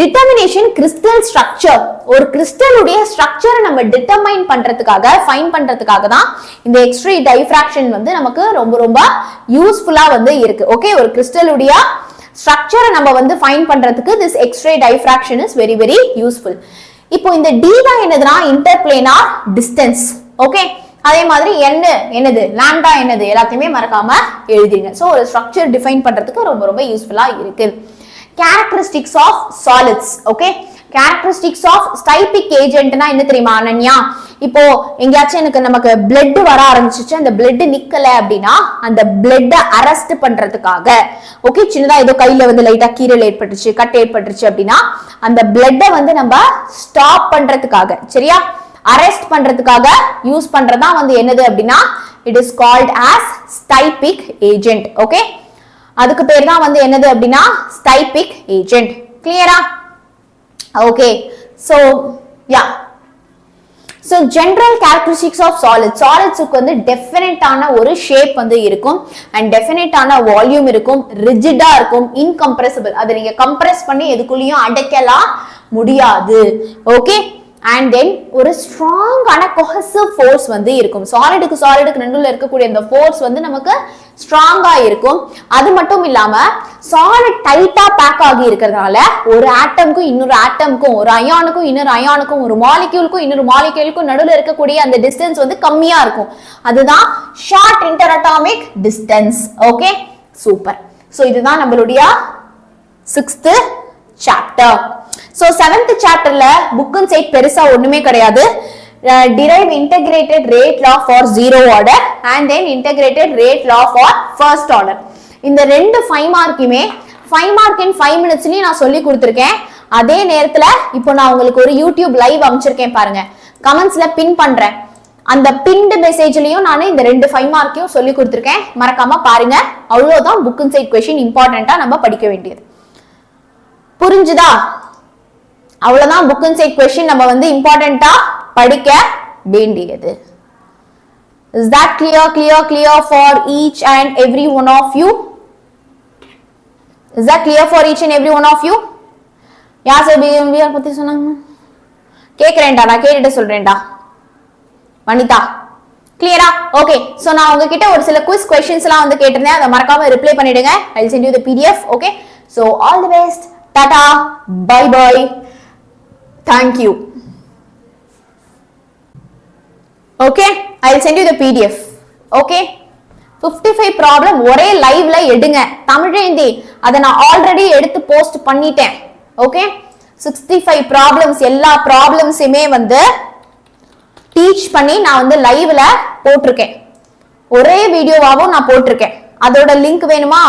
டிட்டர்மினேஷன் கிறிஸ்டல் ஸ்ட்ரக்சர் ஒரு கிறிஸ்டலுடைய ஸ்ட்ரக்சரை நம்ம டிட்டர்மைன் பண்றதுக்காக ஃபைன் பண்றதுக்காக தான் இந்த எக்ஸ்ரே டைஃப்ராக்ஷன் வந்து நமக்கு ரொம்ப ரொம்ப யூஸ்ஃபுல்லா வந்து இருக்கு. ஓகே, ஒரு கிறிஸ்டலுடைய ஸ்ட்ரக்சரை நம்ம வந்து ஃபைன் பண்றதுக்கு this X-ray diffraction is very very useful. இப்போ இந்த d தான் என்னதுன்னா இன்டர்பிளேனார் டிஸ்டன்ஸ். ஓகே, அதே மாதிரி என்னது லாம்டா என்னது எல்லாத்தையுமே மறக்காம எழுதிங்க. ஸோ ஒரு ஸ்ட்ரக்சர் டிஃபைன் பண்றதுக்கு ரொம்ப ரொம்ப யூஸ்ஃபுல்லா இருக்கு. Characteristics of solids. Okay, characteristics of styptic ஏஜென்ட்னா என்ன தெரியுமா அனன்யா? இப்போ எங்கேயாச்சும் நமக்கு பிளட் வர ஆரம்பிச்சிச்சு, அந்த பிளட் நிக்கல அப்படின்னா அந்த பிளட் அரெஸ்ட் பண்றதுக்காக, ஓகே, சின்னதா ஏதோ கையில வந்து லைட்டா கீரல் ஏற்பட்டுச்சு, கட் ஏற்பட்டுச்சு அப்படின்னா அந்த பிளட்டை வந்து நம்ம ஸ்டாப் பண்றதுக்காக, சரியா, அரெஸ்ட் பண்றதுக்காக யூஸ் பண்றதா வந்து என்னது அப்படின்னா it is called as styptic agent. Okay, அதுக்கு பேர் தான் வந்து என்னது அப்படின்னா ஸ்டைபிக் ஏஜென்ட். கிளியரா? Okay, so yeah, so general characteristics of solids. சாலிட்ஸ்க்கு வந்து டெஃபினட்டான ஒரு ஷேப் வந்து இருக்கும் அண்ட் டெஃபினட்டான வால்யூம் இருக்கும், ரிஜிடா இருக்கும், இன்கம்ப்ரெசிபிள். அதை நீங்க கம்ப்ரெஸ் பண்ணி எதுக்குள்ளேயும் அடைக்கலாம் முடியாது. ஓகே, and then ஒரு ஸ்ட்ராங்கான cohesive force வந்து இருக்கும். சாலிடுக்கு நடுவுல இருக்கக்கூடிய அந்த ஃபோர்ஸ் வந்து நமக்கு ஸ்ட்ராங்கா இருக்கும். அது மட்டும் இல்லாம சாலிட் டைட்டா பேக் ஆகி இருக்கிறதுனால ஒரு ஆட்டம்க்கும் இன்னொரு ஆட்டம்க்கும், ஒரு அயானுக்கும் இன்னொரு அயானுக்கும், ஒரு மாலிக்யூலுக்கும் இன்னொரு மாலிக்யூலுக்கும் நடுவுல இருக்கக்கூடிய அந்த டிஸ்டன்ஸ் வந்து கம்மியா இருக்கும். அதுதான் short inter atomic distance. Okay, super. So இதுதான் நம்மளுடைய 6th சாப்டர். So 7th சாப்டர்ல புக் அண்ட் சைட் பெருசா ஒண்ணுமே கிடையாது. derive integrated rate law for zero order and then integrated rate law for first order. இந்த ரெண்டு 5 மார்க்குமே 5 மார்க் in 5 minutes நான் சொல்லி கொடுத்திருக்கேன். அதே நேரத்துல இப்போ நான் உங்களுக்கு ஒரு யூடியூப் லைவ் அமைச்சிருக்கேன் பாருங்க, கமெண்ட்ஸ்ல பின் பண்றேன். அந்த பின்டு மெசேஜ்லயும் நான் இந்த ரெண்டு 5 மார்க்கையும் சொல்லி கொடுத்திருக்கேன், மறக்காம பாருங்க. அவ்வளவுதான் புக் அண்ட் சைட் क्वेश्चन இம்பார்ட்டன்ட்டா நம்ம படிக்க வேண்டியது. புரிஞ்சுதா? அவ்வளவுதான் புக் அண்ட் சைட் क्वेश्चन நம்ம வந்து இம்பார்ட்டன்ட்டா படிக்க வேண்டியது. Is that clear for each and every one of you? Is that clear for each and every one of you? யார் 𝑬𝒐𝒑𝒔 பத்தி சொன்னாங்க? கேக்குறேன்டா, நான் கேட்டுட்டு சொல்றேன்டா. வனிதா கிளியரா? ஓகே, சோ நான் உங்ககிட்ட ஒரு சில குவிஸ் क्वेश्चंस எல்லாம் வந்து கேட்டிருந்தேன், அதை மறக்காம ரிப்ளை பண்ணிடுங்க. I will send you the PDF. Okay, so all the best. Tata, bye bye, thank you. Okay, I will send you the PDF. Okay, 55 problem ஒரே லைவ்ல எடுங்க, தமிழ் ஹிந்தி. அதை நான் ஆல்ரெடி எடுத்து போஸ்ட் பண்ணிட்டேன். ஓகே, 65 ப்ராப்ளம்ஸ் எல்லா ப்ராப்ளம்ஸுமே வந்து டீச் பண்ணி நான் வந்து லைவ்ல போட்டிருக்கேன். ஒரே வீடியோவாவும் நான் போட்டிருக்கேன். அதோட லிங்க் வேணுமா?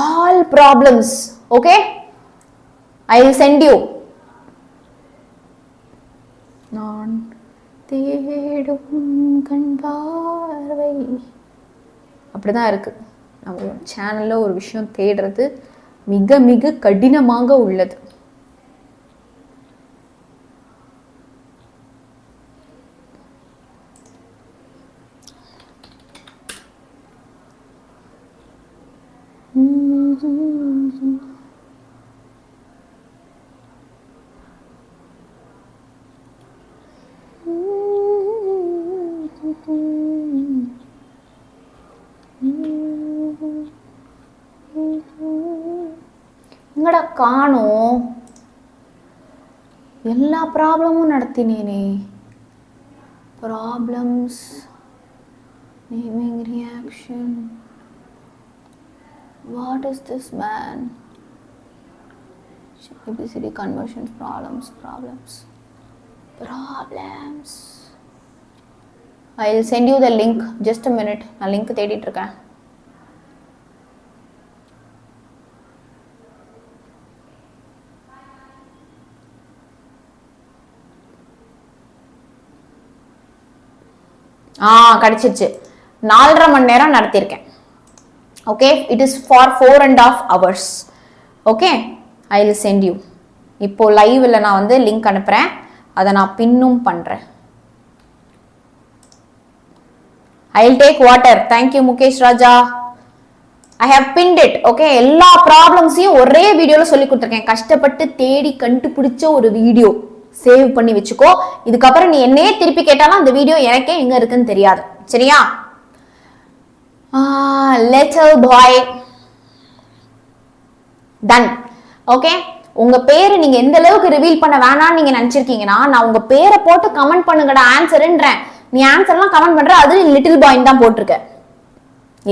All problems. Okay, I will send you. நான் தேடும் கண் பார்வை அப்படிதான் இருக்கு. நம்ம சேனல்ல ஒரு விஷயம் தேடுறது மிக மிக கடினமாக உள்ளது. எங்கடா காணோம்? எல்லா ப்ராப்ளமும் நடத்தினேனே. Problems, naming, reaction. What is this man? ABCD conversions, problems. I will send you the link. Just a minute. நான் லிங்க் தேடிட்டு இருக்கேன். கிடைச்சிருச்சு. 4.5 மணி நேரம் நடத்திருக்கேன். Okay, it is for 4.5 hours. Okay, I will send you. இப்போ லைவ்ல நான் வந்து லிங்க் அனுப்புறேன், அதை நான் பின்னும் பண்றேன். I will take water. Thank you Mukesh Raja. I have pinned it. Okay, எல்லா ப்ராப்ளம்ஸையும் ஒரே வீடியோல சொல்லி கொடுத்துருக்கேன். கஷ்டப்பட்டு தேடி கண்டுபிடிச்ச ஒரு வீடியோ. சேவ் பண்ணி வச்சுக்கோ. இதுக்கப்புறம் நீ என்னையே திருப்பி கேட்டாலும் அந்த வீடியோ எனக்கே எங்க இருக்குன்னு தெரியாது. சரியா? Little boy ton. ஓகே, உங்க பேரு நீங்க எந்த அளவுக்கு ரிவீல் பண்ண வேணாம்னு நீங்க நினைச்சிருக்கீங்கன்னா, நான் உங்க பேரை போட்டு கமெண்ட் பண்ணுங்கடா ஆன்சர்ன்றேன். நீ ஆன்சர்லாம் கமெண்ட் பண்ற, அது லிட்டில் பாய் தான் போட்டிருக்க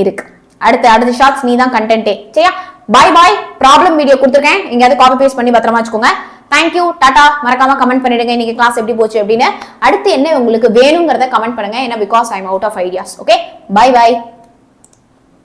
இருக்கு. அடுத்த ஷார்ட்ஸ் நீ தான் கண்டென்ட்டே. சரியா? பாய் பாய். ப்ராப்ளம் வீடியோ கொடுத்துருக்கேன், எங்கேயாவது காப்பி பேஸ்ட் பண்ணி பத்திரமா வச்சுக்கோங்க. தேங்க்யூ, டாடா. மறக்காம கமெண்ட் பண்ணிடுங்க இன்னைக்கு கிளாஸ் எப்படி போச்சு அப்படின்னு. அடுத்து என்ன உங்களுக்கு வேணுங்கிறத கமெண்ட் பண்ணுங்க. ஏன்னா because I am out of ideas. Okay, bye by.